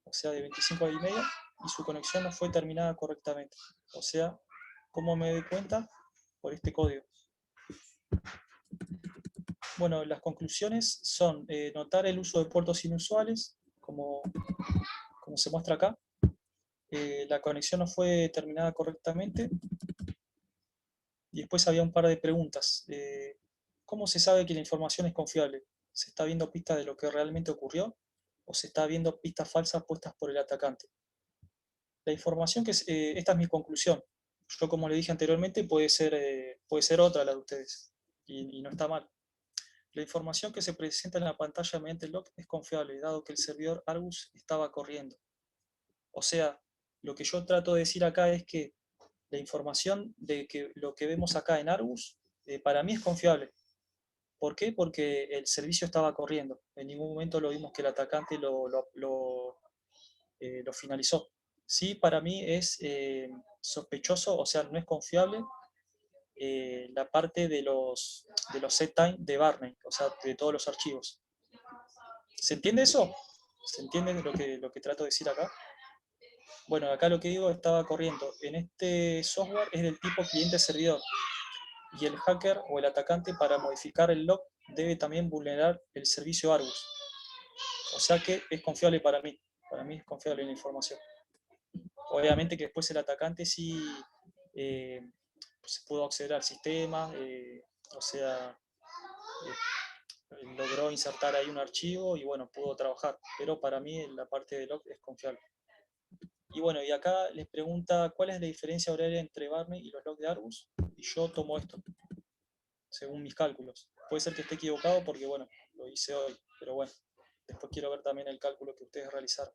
o sea, de 25 a y media, y su conexión no fue terminada correctamente. O sea, ¿cómo me doy cuenta? Por este código. Bueno, las conclusiones son notar el uso de puertos inusuales, como se muestra acá. La conexión no fue terminada correctamente. Y después había un par de preguntas. ¿Cómo se sabe que la información es confiable? ¿Se está viendo pistas de lo que realmente ocurrió? ¿O se está viendo pistas falsas puestas por el atacante? La información esta es mi conclusión. Yo, como le dije anteriormente, puede ser otra la de ustedes. Y no está mal. La información que se presenta en la pantalla mediante el log es confiable, dado que el servidor Argus estaba corriendo. O sea, lo que yo trato de decir acá es que la información de que lo que vemos acá en Argus, para mí es confiable. ¿Por qué? Porque el servicio estaba corriendo. En ningún momento lo vimos que el atacante lo finalizó. Sí, para mí es sospechoso, o sea, no es confiable la parte de los set time de Barney, o sea, de todos los archivos. ¿Se entiende eso? ¿Se entiende lo que trato de decir acá? Bueno, acá lo que digo estaba corriendo. En este software es del tipo cliente-servidor. Y el hacker o el atacante, para modificar el log, debe también vulnerar el servicio Argus. O sea que es confiable para mí. Para mí es confiable la información. Obviamente que después el atacante sí se pudo acceder al sistema, logró insertar ahí un archivo y bueno, pudo trabajar. Pero para mí la parte de log es confiable. Y bueno, y acá les pregunta cuál es la diferencia horaria entre Barney y los logs de Argus. Y yo tomo esto, según mis cálculos. Puede ser que esté equivocado porque, bueno, lo hice hoy, pero bueno, después quiero ver también el cálculo que ustedes realizaron.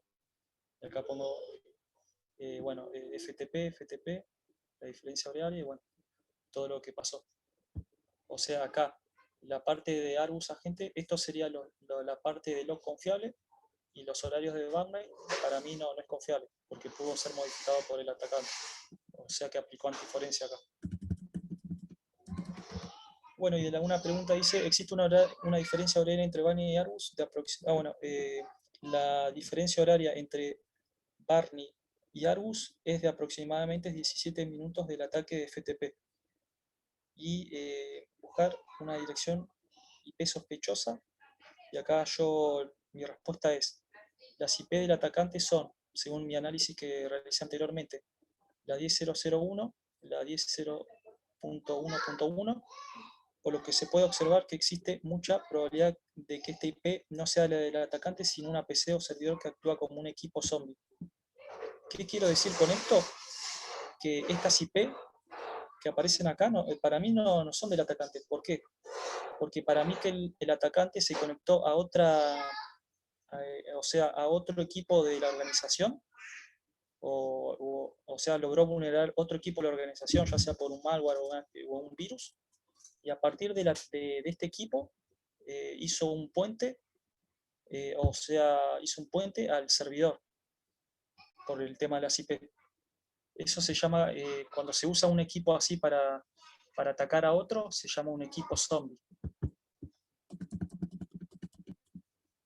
Y acá pongo, FTP, la diferencia horaria y, bueno, todo lo que pasó. O sea, acá, la parte de Argus agente, esto sería la parte de log confiable, y los horarios de Barney, para mí no es confiable, porque pudo ser modificado por el atacante. O sea que aplicó antiforencia acá. Bueno, y una pregunta dice, ¿existe una diferencia horaria entre Barney y Argus? La diferencia horaria entre Barney y Argus es de aproximadamente 17 minutos del ataque de FTP. Y buscar una dirección IP sospechosa. Y acá mi respuesta es, las IP del atacante son, según mi análisis que realicé anteriormente, la 10.0.0.1, la 10.0.1.1, por lo que se puede observar que existe mucha probabilidad de que esta IP no sea la del atacante, sino una PC o servidor que actúa como un equipo zombie. ¿Qué quiero decir con esto? Que estas IP que aparecen acá, para mí no son del atacante. ¿Por qué? Porque para mí que el atacante se conectó a a otro equipo de la organización, o sea, logró vulnerar otro equipo de la organización, ya sea por un malware o un virus, y a partir de este equipo hizo un puente, hizo un puente al servidor por el tema de las IP. Eso se llama, cuando se usa un equipo así para atacar a otro, se llama un equipo zombie.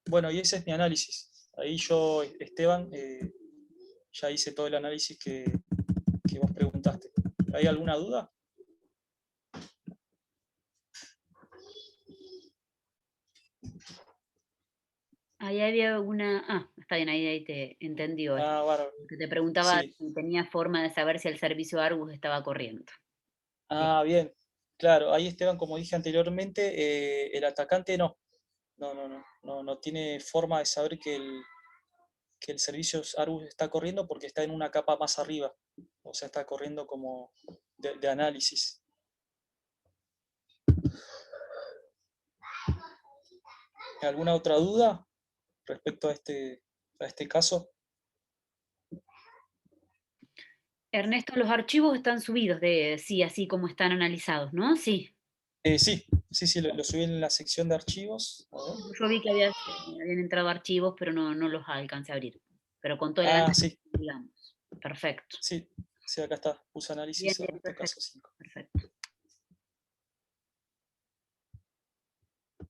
Bueno, y ese es mi análisis. Ahí yo, Esteban, ya hice todo el análisis que vos preguntaste. ¿Hay alguna duda? Ahí había una. Está bien, ahí te entendió. Ah, bárbaro. Que te preguntaba Sí. si tenía forma de saber si el servicio Argus estaba corriendo. Ah, bien. Claro, ahí Esteban, como dije anteriormente, el atacante no tiene forma de saber que el servicio Argus está corriendo porque está en una capa más arriba. O sea, está corriendo como de análisis. ¿Alguna otra duda respecto a este caso? Ernesto, los archivos están subidos, sí, así como están analizados, ¿no? Sí. Sí, lo subí en la sección de archivos. A ver. Yo vi que habían entrado archivos, pero no los alcancé a abrir. Pero con todo el Ah, análisis, sí, digamos. Perfecto. sí, acá está. Puse Bien, análisis bien, Ernesto perfecto. caso 5. Perfecto.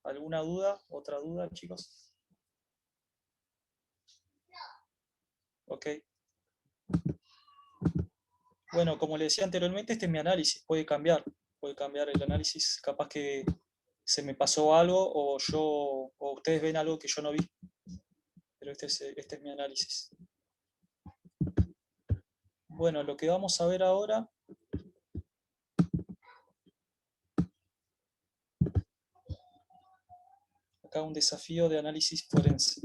¿Alguna duda? ¿Otra duda, chicos? Ok. Bueno, como le decía anteriormente, este es mi análisis. Puede cambiar el análisis. Capaz que se me pasó algo o ustedes ven algo que yo no vi. Pero este es mi análisis. Bueno, lo que vamos a ver ahora acá un desafío de análisis forense.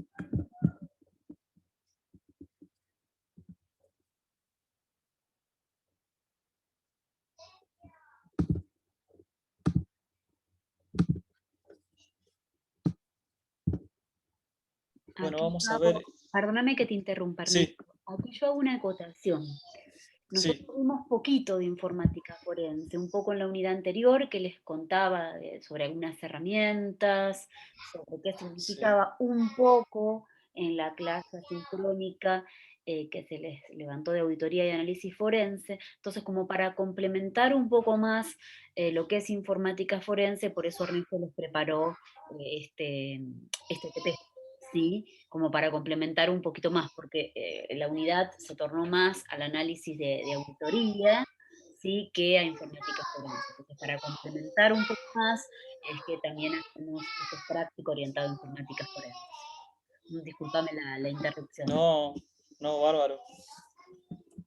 Bueno, Aquí vamos yo a ver. perdóname que te interrumpa, Sí, Ernesto. Aquí yo hago una acotación. sí, Nosotros vimos poquito de informática forense, un poco en la unidad anterior que les contaba sobre algunas herramientas, sobre qué sí. significaba un poco en la clase asincrónica que se les levantó de auditoría y análisis forense. Entonces, como para complementar un poco más lo que es informática forense, por eso Ernesto les preparó este TP, ¿sí? Como para complementar un poquito más, porque la unidad se tornó más al análisis de auditoría, ¿sí? Que a informática forense. Entonces, para complementar un poco más, es que también hacemos este práctico orientado a informática forense. Discúlpame la interrupción. No, no, bárbaro.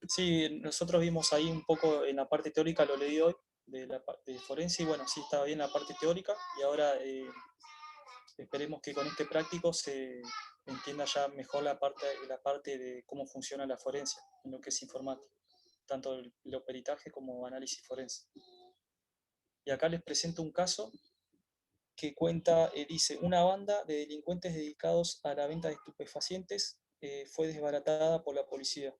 Sí, nosotros vimos ahí un poco en la parte teórica, lo leí hoy, de forense, y bueno, sí estaba bien la parte teórica, y ahora esperemos que con este práctico se entienda ya mejor la parte de cómo funciona la forense, en lo que es informática, tanto el peritaje como análisis forense. Y acá les presento un caso que cuenta, dice, una banda de delincuentes dedicados a la venta de estupefacientes fue desbaratada por la policía.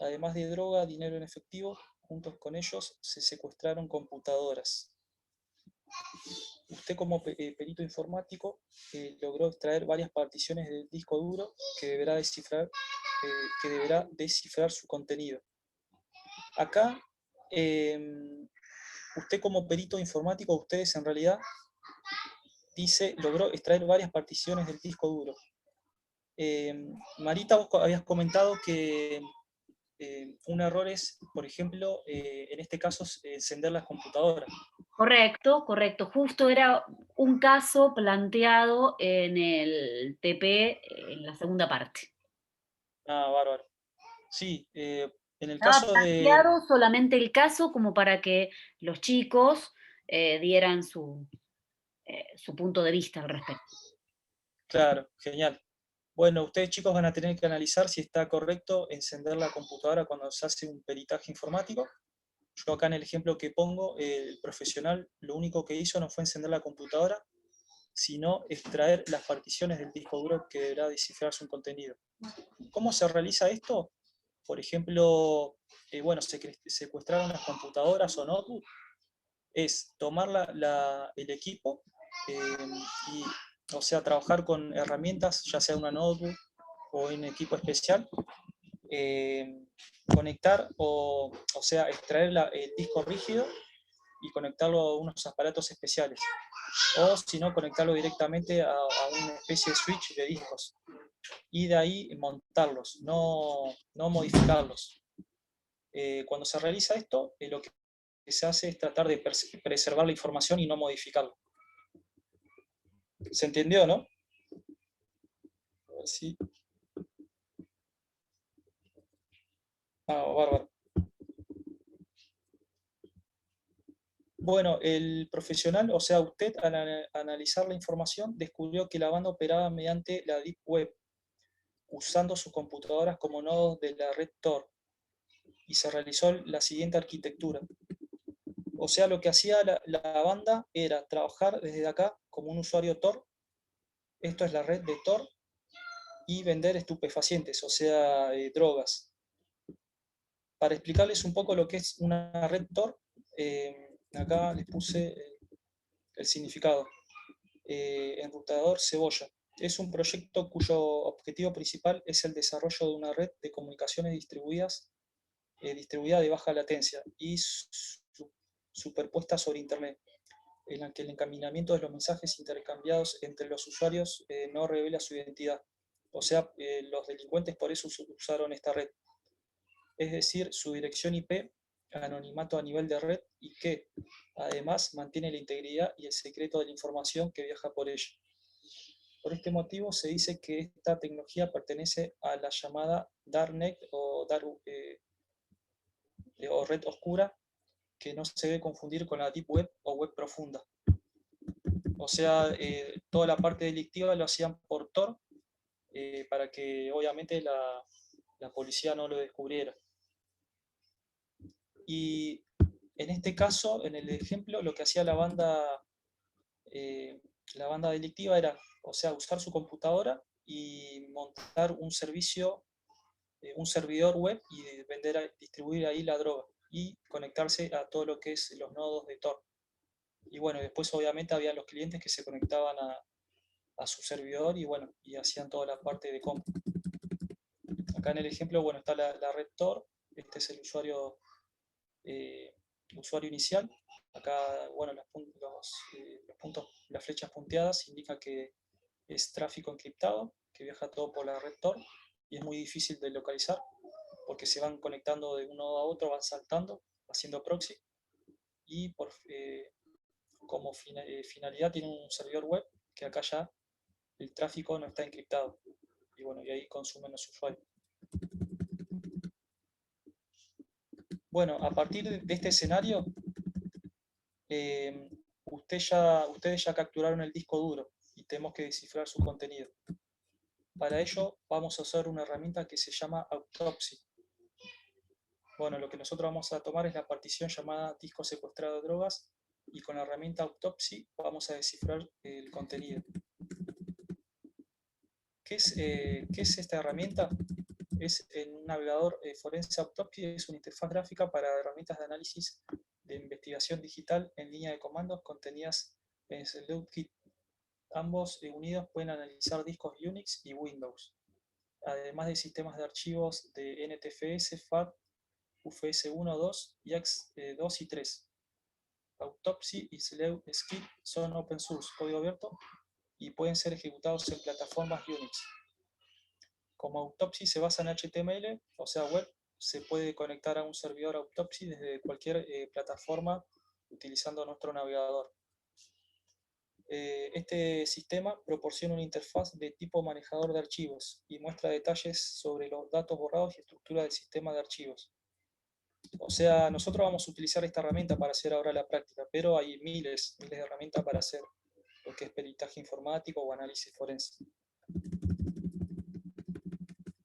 Además de droga, dinero en efectivo, juntos con ellos se secuestraron computadoras. Usted como perito informático logró extraer varias particiones del disco duro que deberá descifrar su contenido. Acá, usted como perito informático, ustedes en realidad, dice, logró extraer varias particiones del disco duro. Marita, vos habías comentado que un error es, por ejemplo, en este caso, encender las computadoras. Correcto, correcto. Justo era un caso planteado en el TP en la segunda parte. Ah, bárbaro. Sí, en el Estaba caso de, planteado solamente el caso como para que los chicos dieran su punto de vista al respecto. claro, genial. Bueno, ustedes chicos van a tener que analizar si está correcto encender la computadora cuando se hace un peritaje informático. Yo acá en el ejemplo que pongo, el profesional lo único que hizo no fue encender la computadora, sino extraer las particiones del disco duro que deberá descifrar su contenido. ¿Cómo se realiza esto? Por ejemplo, bueno, secuestraron las computadoras o notebook, es tomar el equipo y, o sea, trabajar con herramientas, ya sea una notebook o un equipo especial, conectar o sea, extraer el disco rígido y conectarlo a unos aparatos especiales. O si no, conectarlo directamente a una especie de switch de discos. Y de ahí montarlos, no modificarlos. Cuando se realiza esto, lo que se hace es tratar de preservar la información y no modificarla. ¿Se entendió, no? A ver si... bárbaro. Bueno, el profesional, o sea, usted al analizar la información descubrió que la banda operaba mediante la Deep Web, usando sus computadoras como nodos de la red Tor, y se realizó la siguiente arquitectura. O sea, lo que hacía la banda era trabajar desde acá como un usuario Tor, esto es la red de Tor, y vender estupefacientes, o sea, drogas. Para explicarles un poco lo que es una red Tor, acá les puse el significado. Enrutador cebolla. Es un proyecto cuyo objetivo principal es el desarrollo de una red de comunicaciones distribuida de baja latencia y superpuesta sobre Internet, en la que el encaminamiento de los mensajes intercambiados entre los usuarios no revela su identidad. O sea, los delincuentes por eso usaron esta red. Es decir, su dirección IP, anonimato a nivel de red, y que, además, mantiene la integridad y el secreto de la información que viaja por ella. Por este motivo se dice que esta tecnología pertenece a la llamada Darknet o red oscura, que no se debe confundir con la Deep Web o web profunda. O sea, toda la parte delictiva lo hacían por Tor, para que obviamente la policía no lo descubriera. Y en este caso, en el ejemplo, lo que hacía la banda delictiva era, o sea, usar su computadora y montar un servicio, un servidor web y distribuir ahí la droga y conectarse a todo lo que es los nodos de Tor. Y bueno, después obviamente había los clientes que se conectaban a su servidor y bueno, y hacían toda la parte de compra. Acá en el ejemplo, bueno, está la red Tor, este es el usuario inicial. Acá, bueno, los puntos, las flechas punteadas indican que es tráfico encriptado, que viaja todo por la red Tor y es muy difícil de localizar porque se van conectando de uno a otro, van saltando, haciendo proxy, y como finalidad tiene un servidor web que acá ya el tráfico no está encriptado y bueno, y ahí consumen los usuarios. Bueno, a partir de este escenario, ustedes ya capturaron el disco duro y tenemos que descifrar su contenido. Para ello vamos a usar una herramienta que se llama Autopsy. Bueno, lo que nosotros vamos a tomar es la partición llamada disco secuestrado de drogas y con la herramienta Autopsy vamos a descifrar el contenido. ¿Qué es esta herramienta? Es un navegador forense. Autopsy es una interfaz gráfica para herramientas de análisis de investigación digital en línea de comandos contenidas en SleuthKit. Ambos unidos pueden analizar discos Unix y Windows, además de sistemas de archivos de NTFS, FAT, UFS-1, 2 y AX2 y 3. Autopsy y SleuthKit son open source, código abierto, y pueden ser ejecutados en plataformas Unix. Como Autopsy se basa en HTML, o sea web, se puede conectar a un servidor Autopsy desde cualquier plataforma utilizando nuestro navegador. Este sistema proporciona una interfaz de tipo manejador de archivos y muestra detalles sobre los datos borrados y estructura del sistema de archivos. O sea, nosotros vamos a utilizar esta herramienta para hacer ahora la práctica, pero hay miles de herramientas para hacer lo que es peritaje informático o análisis forense.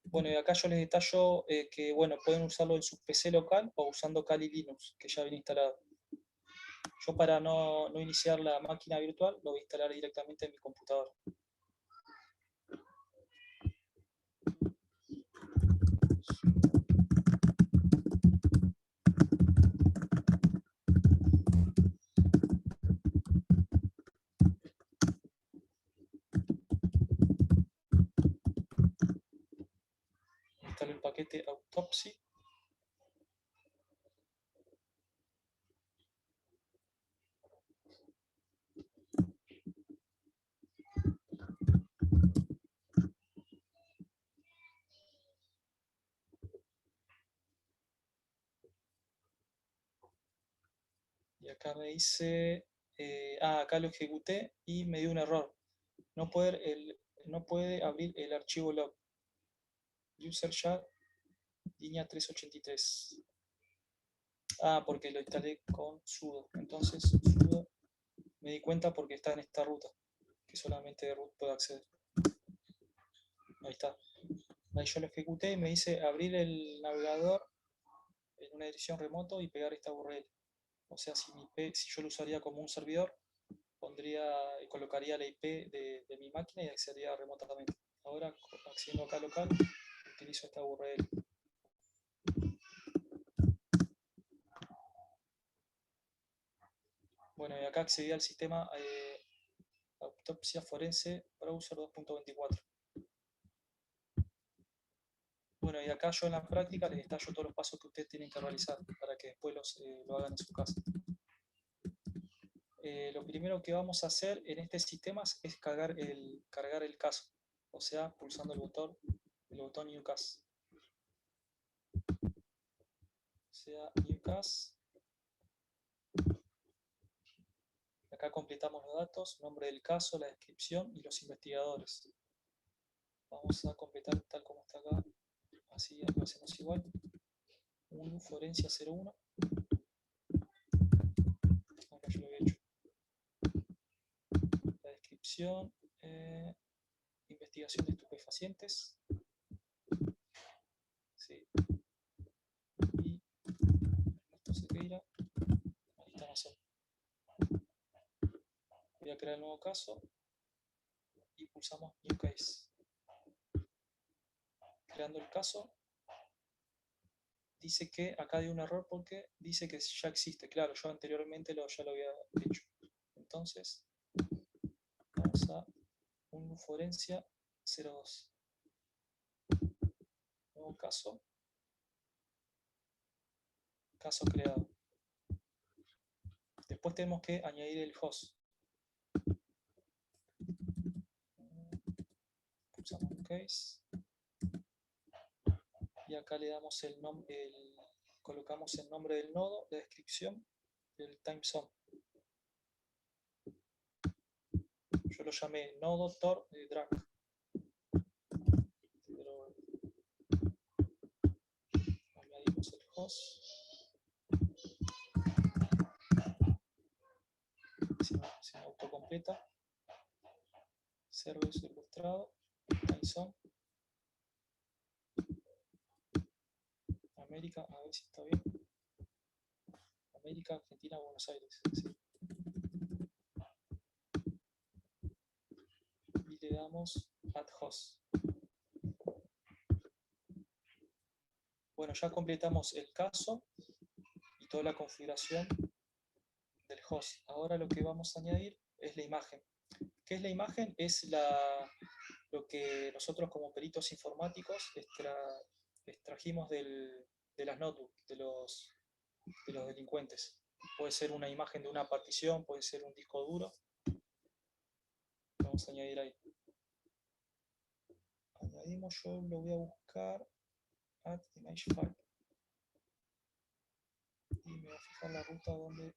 Bueno, y acá yo les detallo que bueno, pueden usarlo en su PC local o usando Kali Linux, que ya viene instalado. Yo para no iniciar la máquina virtual, lo voy a instalar directamente en mi computadora. Instalé el paquete. paquete autopsy. Y acá me dice, acá lo ejecuté y me dio un error. No puede abrir el archivo log. User share, línea 383. Porque lo instalé con sudo. Entonces, sudo, me di cuenta porque está en esta ruta, que solamente de root puedo acceder. Ahí está. Ahí yo lo ejecuté y me dice abrir el navegador en una dirección remoto y pegar esta URL. O sea, si yo lo usaría como un servidor, colocaría la IP de mi máquina y accedería remotamente. Ahora, accediendo acá local, utilizo esta URL. Bueno, y acá accedí al sistema Autopsia Forense Browser 2.24. Bueno, y acá yo en la práctica les detallo todos los pasos que ustedes tienen que realizar para que después lo hagan en su casa. Lo primero que vamos a hacer en este sistema es cargar el caso, o sea, pulsando el botón New Cas. O sea, New Cas. Acá completamos los datos, nombre del caso, la descripción y los investigadores. Vamos a completar tal como está acá, así lo hacemos igual. Un Forencia 01. Acá yo lo había hecho. La descripción, investigación de estupefacientes. Sí. Y esto se queda. Ahí está más o menos. Voy a crear el nuevo caso y pulsamos New Case. Creando el caso, dice que acá hay un error porque dice que ya existe. Claro, yo anteriormente ya lo había hecho. Entonces, vamos a un Forencia 02. Nuevo caso. Caso creado. Después tenemos que añadir el host. Pulsamos un case. Y acá le damos colocamos el nombre del nodo, la descripción y el time zone. Yo lo llamé nodo tor drag. Añadimos el host. Se autocompleta. Server secuestrado. Time zone. América, a ver si está bien. América, Argentina, Buenos Aires. Sí. Y le damos add host. Bueno, ya completamos el caso y toda la configuración del host. Ahora lo que vamos a añadir es la imagen. ¿Qué es la imagen? Es lo que nosotros como peritos informáticos extrajimos de las notebooks de los delincuentes. Puede ser una imagen de una partición, puede ser un disco duro. Vamos a añadir ahí. Añadimos, yo lo voy a buscar add image file. Y me voy a fijar la ruta donde...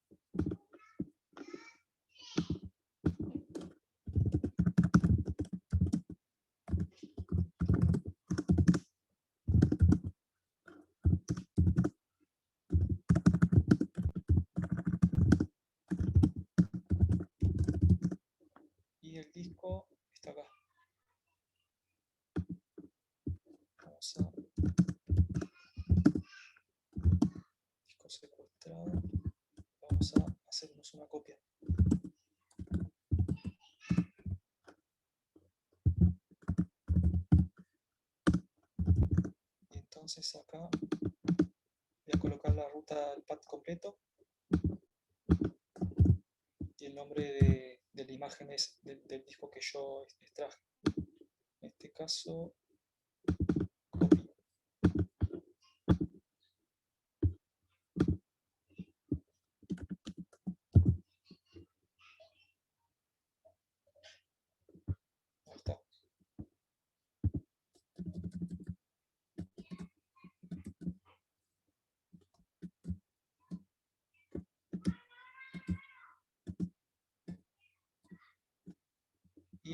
Y el disco está acá. Vamos a... Disco secuestrado. Vamos a hacernos una copia. Y entonces acá voy a colocar la ruta del path completo. Y el nombre de la imagen es del disco que yo extraje. En este caso, copy.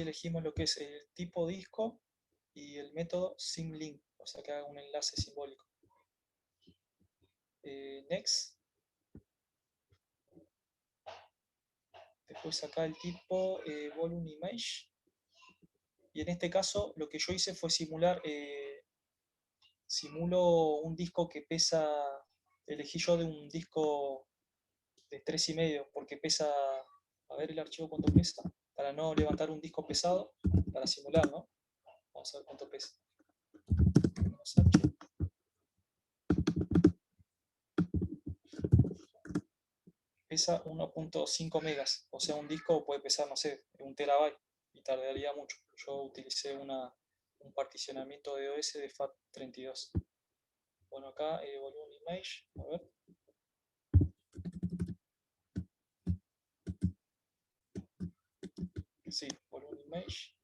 elegimos lo que es el tipo disco y el método symlink, o sea que haga un enlace simbólico. Next. Después acá el tipo volume image. Y en este caso lo que yo hice fue simulo un disco que pesa, elegí yo de un disco de 3,5 porque pesa, a ver el archivo cuánto pesa, para no levantar un disco pesado, para simular, ¿no? Vamos a ver cuánto pesa. Pesa 1.5 megas, o sea un disco puede pesar, no sé, 1 terabyte y tardaría mucho. Yo utilicé un particionamiento de OS de FAT32. Bueno, acá volume image, a ver. Sí, volume image.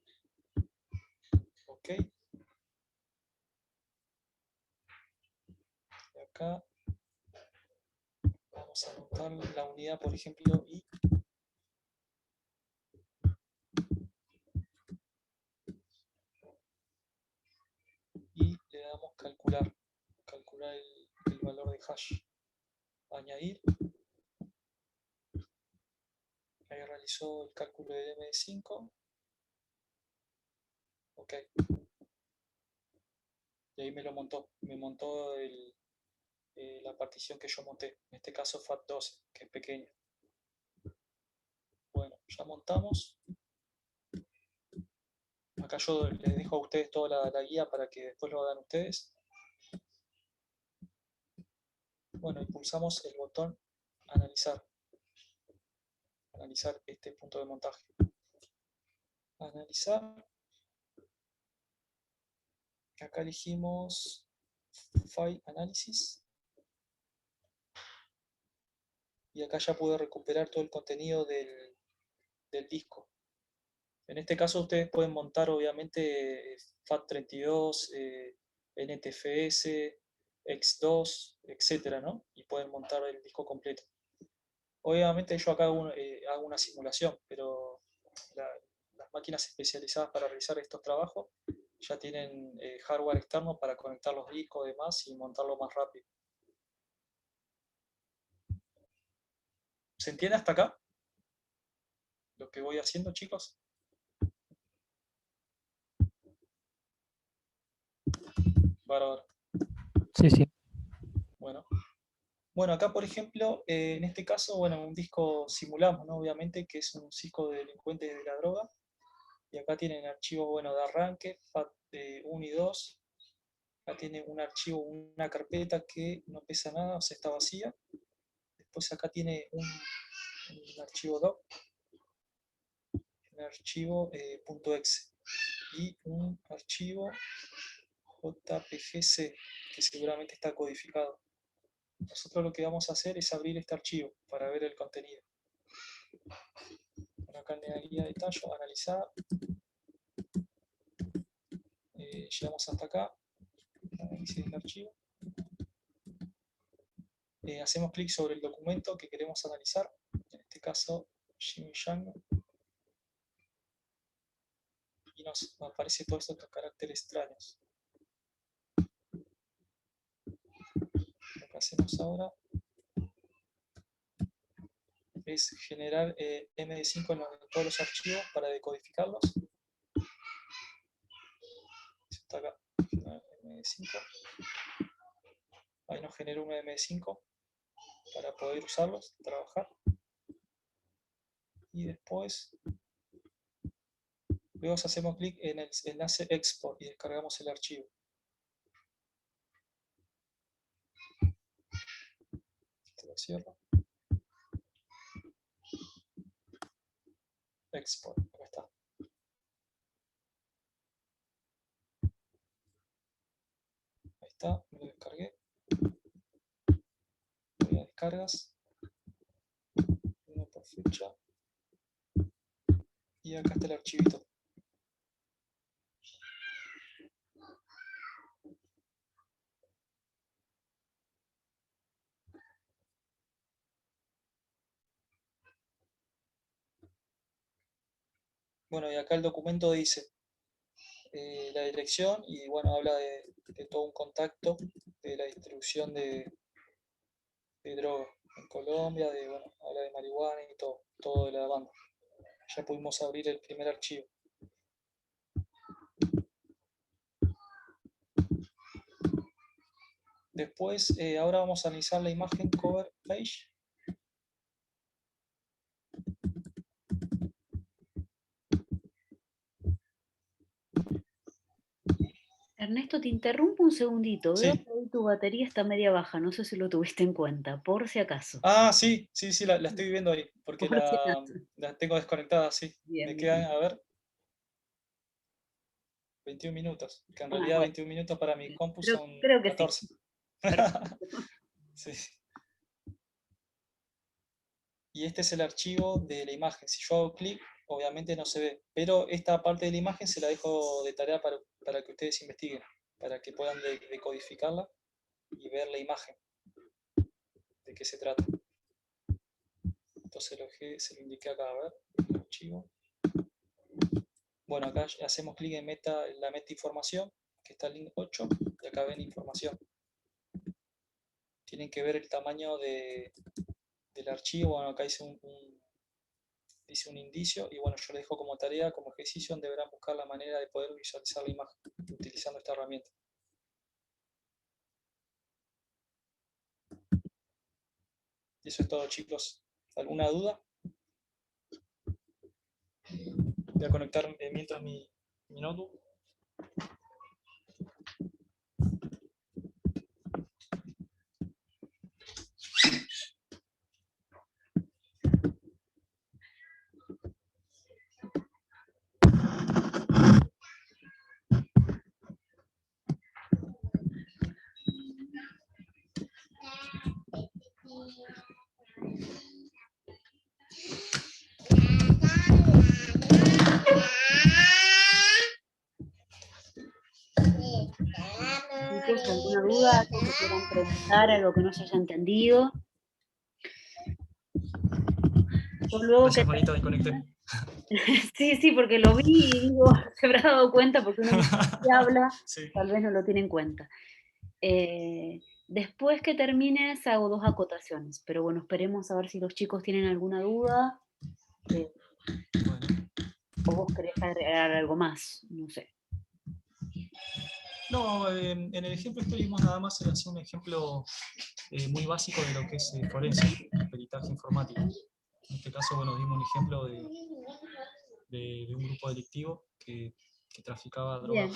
Ok. Y acá vamos a anotar la unidad, por ejemplo, y le damos calcular el valor de hash. Añadir. Ahí realizó el cálculo del MD5. Ok. Y ahí me montó la partición que yo monté. En este caso FAT12, que es pequeña. Bueno, ya montamos. Acá yo les dejo a ustedes toda la guía para que después lo hagan ustedes. Bueno, y pulsamos el botón analizar. Analizar este punto de montaje. Analizar. Acá elegimos File Analysis. Y acá ya pude recuperar todo el contenido del disco. En este caso ustedes pueden montar obviamente FAT32, NTFS, X2, etcétera, ¿no? Y pueden montar el disco completo. Obviamente yo acá hago una simulación, pero las máquinas especializadas para realizar estos trabajos ya tienen hardware externo para conectar los discos y demás y montarlo más rápido. ¿Se entiende hasta acá? Lo que voy haciendo, chicos. Bárbaro. Sí, sí. Bueno, acá por ejemplo, en este caso, bueno, un disco simulamos, ¿no? Obviamente que es un disco de delincuentes de la droga. Y acá tienen archivos, bueno, de arranque, FAT1 y 2. Acá tiene un archivo, una carpeta que no pesa nada, o sea, está vacía. Después acá tiene un archivo doc, un archivo .exe y un archivo JPGC, que seguramente está codificado. Nosotros lo que vamos a hacer es abrir este archivo para ver el contenido. Bueno, acá en la guía de tallo, analizar. Llegamos hasta acá, análisis del archivo. Hacemos clic sobre el documento que queremos analizar, en este caso Xinjiang, y nos aparece todos estos caracteres extraños. Lo que hacemos ahora es generar MD5 en todos los archivos para decodificarlos. Está acá, MD5. Ahí nos generó un MD5 para poder usarlos, trabajar. Y después, luego hacemos clic en el enlace Export y descargamos el archivo. Este lo cierro. Export, acá está. Ahí está, me lo descargué. Voy a descargas. Uno por fecha. Y acá está el archivito. Bueno, y acá el documento dice la dirección y bueno, habla de todo un contacto de la distribución de droga en Colombia, bueno, habla de marihuana y todo de la banda. Ya pudimos abrir el primer archivo. Después, ahora vamos a analizar la imagen cover page. Ernesto, te interrumpo un segundito. Veo Sí. que hoy tu batería está media baja. No sé si lo tuviste en cuenta, por si acaso. Ah, sí, la estoy viendo ahí, porque Por si acaso. la tengo desconectada, sí. Bien, Me bien. quedan, a ver, 21 minutos, que en Ah, realidad bueno, 21 minutos para mi compu son creo que sí. 14. Perfecto. Sí. Y este es el archivo de la imagen. Si yo hago clic, obviamente no se ve, pero esta parte de la imagen se la dejo de tarea para que ustedes investiguen, para que puedan decodificarla y ver la imagen, de qué se trata. Entonces se lo indiqué acá, a ver, el archivo. Bueno, acá hacemos clic en la meta información, que está el link 8, y acá ven información. Tienen que ver el tamaño del archivo. Bueno, acá dice un indicio, y bueno, yo les dejo como tarea, como ejercicio, donde deberán buscar la manera de poder visualizar la imagen utilizando esta herramienta. Y eso es todo, chicos. ¿Alguna duda? Voy a conectar mientras mi notebook. Chicos, ¿alguna duda? ¿Algo que quieran preguntar? ¿Algo que no se haya entendido? Yo luego que Gracias, Marita, desconecté. sí, sí, porque lo vi y digo, se habrá dado cuenta porque uno mientras que habla, Sí. tal vez no lo tiene en cuenta. Después que termines hago 2 acotaciones, pero bueno, esperemos a ver si los chicos tienen alguna duda, Bueno. o vos querés agregar algo más, no sé. No, en el ejemplo este vimos nada más hacer un ejemplo muy básico de lo que es forense, peritaje informático. En este caso, bueno, dimos un ejemplo de un grupo delictivo que traficaba droga Bien,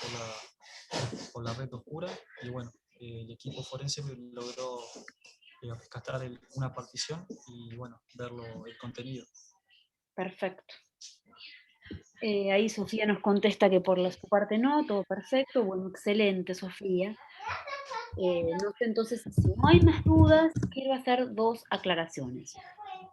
por la red oscura, y bueno, el equipo forense logró rescatar una partición y bueno, el contenido. perfecto. Ahí Sofía nos contesta que por su parte no, todo perfecto. Bueno, excelente, Sofía. No sé, entonces, si no hay más dudas, quiero hacer 2 aclaraciones.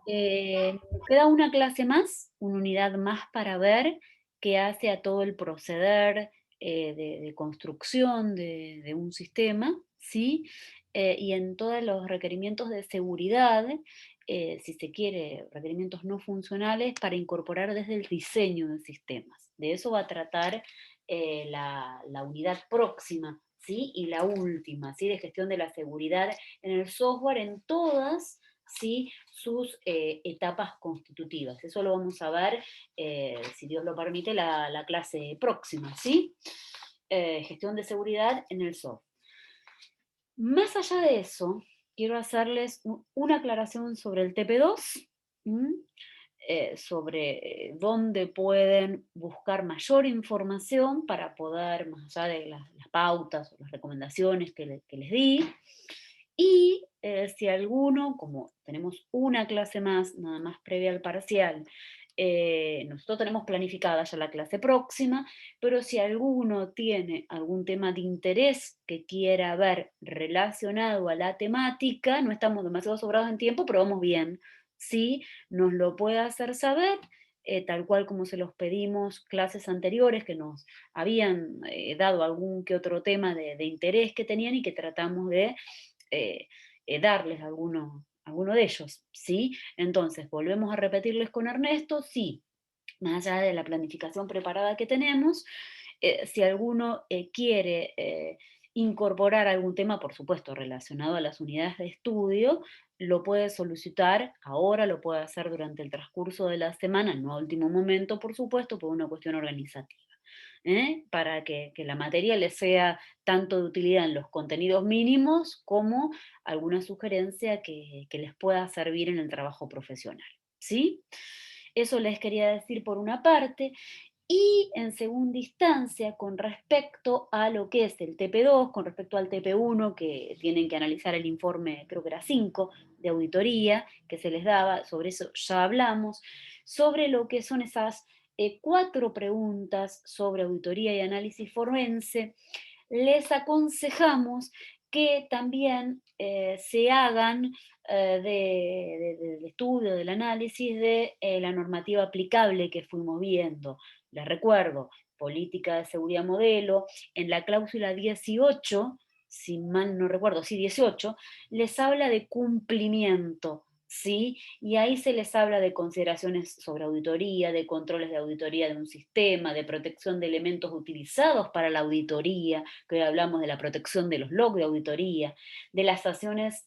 Nos queda una clase más, una unidad más para ver que hace a todo el proceder de construcción de un sistema, ¿sí? Y en todos los requerimientos de seguridad, si se quiere, requerimientos no funcionales para incorporar desde el diseño de sistemas. De eso va a tratar la unidad próxima, ¿sí? Y la última, ¿sí? De gestión de la seguridad en el software en todas, ¿sí? Sus etapas constitutivas. Eso lo vamos a ver, si Dios lo permite, la clase próxima, ¿sí? Gestión de seguridad en el software. Más allá de eso, quiero hacerles una aclaración sobre el TP2, sobre dónde pueden buscar mayor información para poder, más allá de las pautas o las recomendaciones que les di. Y si alguno, como tenemos una clase más, nada más previa al parcial, nosotros tenemos planificada ya la clase próxima, pero si alguno tiene algún tema de interés que quiera ver relacionado a la temática, no estamos demasiado sobrados en tiempo, pero vamos bien, ¿sí? Nos lo puede hacer saber, tal cual como se los pedimos clases anteriores que nos habían dado algún que otro tema de interés que tenían y que tratamos de darles alguno de ellos, ¿sí? Entonces, volvemos a repetirles con Ernesto, sí, más allá de la planificación preparada que tenemos, si alguno quiere incorporar algún tema, por supuesto, relacionado a las unidades de estudio, lo puede solicitar ahora, lo puede hacer durante el transcurso de la semana, no a último momento, por supuesto, por una cuestión organizativa. Para que la materia les sea tanto de utilidad en los contenidos mínimos como alguna sugerencia que les pueda servir en el trabajo profesional. ¿Sí? Eso les quería decir por una parte. Y en segunda instancia, con respecto a lo que es el TP2, con respecto al TP1, que tienen que analizar el informe, creo que era 5, de auditoría, que se les daba, sobre eso ya hablamos, sobre lo que son esas 4 preguntas sobre auditoría y análisis forense, les aconsejamos que también se hagan del estudio, del análisis de la normativa aplicable que fuimos viendo. Les recuerdo, política de seguridad modelo, en la cláusula 18, si mal no recuerdo, sí, 18, les habla de cumplimiento, ¿sí? Y ahí se les habla de consideraciones sobre auditoría, de controles de auditoría de un sistema, de protección de elementos utilizados para la auditoría, que hoy hablamos de la protección de los logs de auditoría, de las sanciones,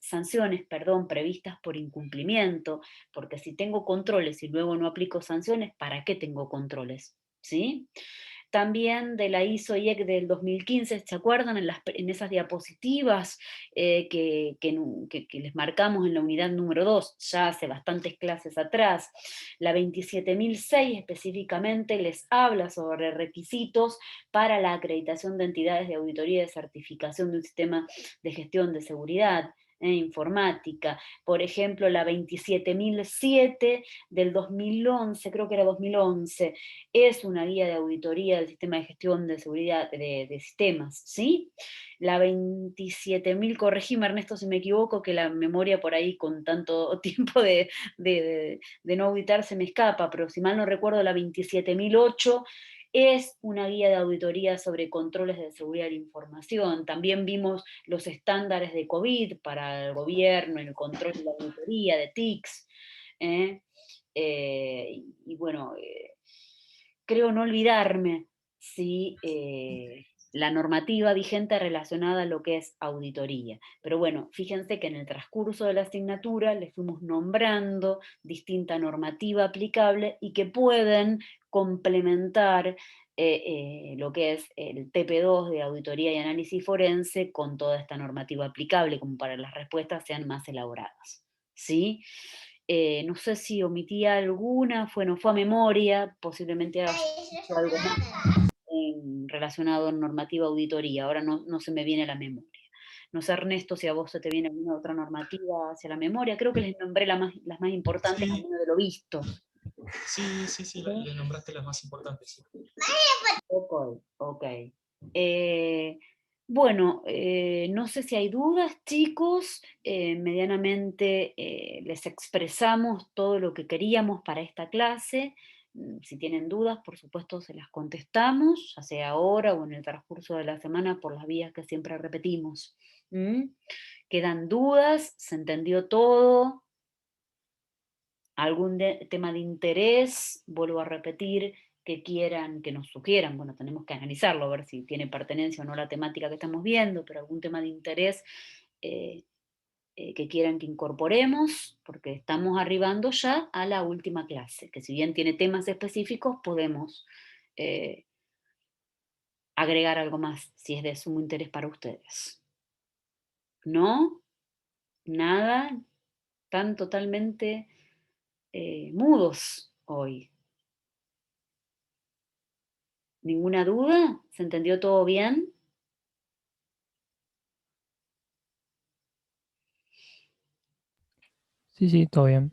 previstas por incumplimiento, porque si tengo controles y luego no aplico sanciones, ¿para qué tengo controles? ¿Sí? También de la ISO-IEC del 2015, ¿se acuerdan? En esas diapositivas que les marcamos en la unidad número 2, ya hace bastantes clases atrás. La 27006 específicamente les habla sobre requisitos para la acreditación de entidades de auditoría y de certificación de un sistema de gestión de seguridad informática. Por ejemplo, la 27007 del 2011, creo que era 2011, es una guía de auditoría del sistema de gestión de seguridad de sistemas, ¿sí? La 27.000, corregime Ernesto si me equivoco, que la memoria por ahí con tanto tiempo de no auditar se me escapa, pero si mal no recuerdo, la 27.008 es una guía de auditoría sobre controles de seguridad de la información. También vimos los estándares de COVID para el gobierno, el control de la auditoría, de TICS. Y bueno, creo no olvidarme, ¿sí? La normativa vigente relacionada a lo que es auditoría. Pero bueno, fíjense que en el transcurso de la asignatura les fuimos nombrando distinta normativa aplicable y que pueden complementar lo que es el TP2 de auditoría y análisis forense con toda esta normativa aplicable, como para que las respuestas sean más elaboradas. ¿Sí? No sé si omití alguna, no fue a memoria, posiblemente haya algo más relacionado a normativa auditoría, ahora no se me viene a la memoria. No sé, Ernesto, si a vos se te viene alguna otra normativa hacia la memoria, creo que les nombré las más importantes, al Sí, menos de lo visto. sí, le nombraste las más importantes. Sí. Ok. Bueno, no sé si hay dudas, chicos. Medianamente les expresamos todo lo que queríamos para esta clase. Si tienen dudas, por supuesto, se las contestamos, ya sea ahora o en el transcurso de la semana por las vías que siempre repetimos. ¿Mm? ¿Quedan dudas? ¿Se entendió todo? ¿Algún tema de interés? Vuelvo a repetir, que quieran, que nos sugieran, bueno, tenemos que analizarlo, a ver si tiene pertenencia o no a la temática que estamos viendo, pero algún tema de interés eh, que quieran que incorporemos, porque estamos arribando ya a la última clase, que si bien tiene temas específicos, podemos agregar algo más, si es de sumo interés para ustedes. ¿No? Nada, están totalmente mudos hoy. ¿Ninguna duda? ¿Se entendió todo bien? Sí, todo bien.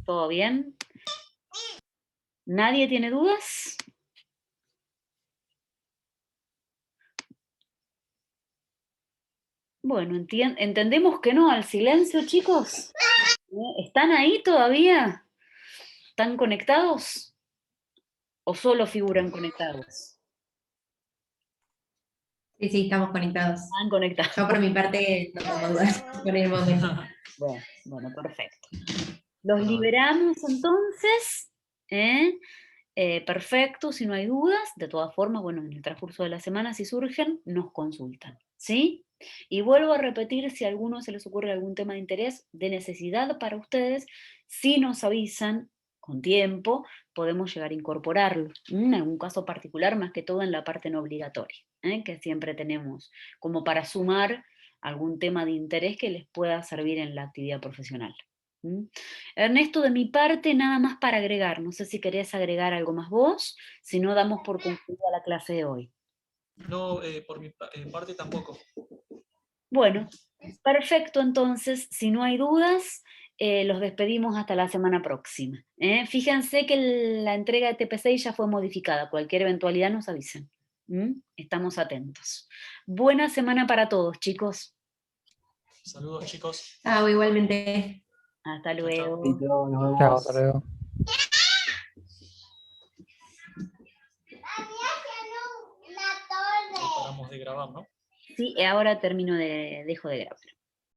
¿Todo bien? ¿Nadie tiene dudas? Bueno, entendemos que no al silencio, chicos. ¿Están ahí todavía? ¿Están conectados? ¿O solo figuran conectados? Sí, estamos conectados. Están conectados. Yo por mi parte no tengo dudas por el momento. Bueno, perfecto. Los liberamos entonces. perfecto, si no hay dudas, de todas formas, bueno, en el transcurso de la semana, si surgen, nos consultan, ¿sí? Y vuelvo a repetir, si a alguno se les ocurre algún tema de interés, de necesidad para ustedes, si nos avisan con tiempo, podemos llegar a incorporarlo, en algún caso particular, más que todo en la parte no obligatoria, que siempre tenemos, como para sumar algún tema de interés que les pueda servir en la actividad profesional. Ernesto, de mi parte, nada más para agregar. No sé si querés agregar algo más vos, si no damos por concluida la clase de hoy. No, por mi parte tampoco. Bueno, perfecto, entonces, si no hay dudas, los despedimos hasta la semana próxima. Fíjense que la entrega de TP6 ya fue modificada. Cualquier eventualidad nos avisen. Estamos atentos. Buena semana para todos, chicos. Saludos, chicos. Chao, igualmente. Hasta Chao, chao. luego. Listo, nos vemos. Chao, hasta luego. Paramos de grabar, ¿no? Sí, ahora dejo de grabar.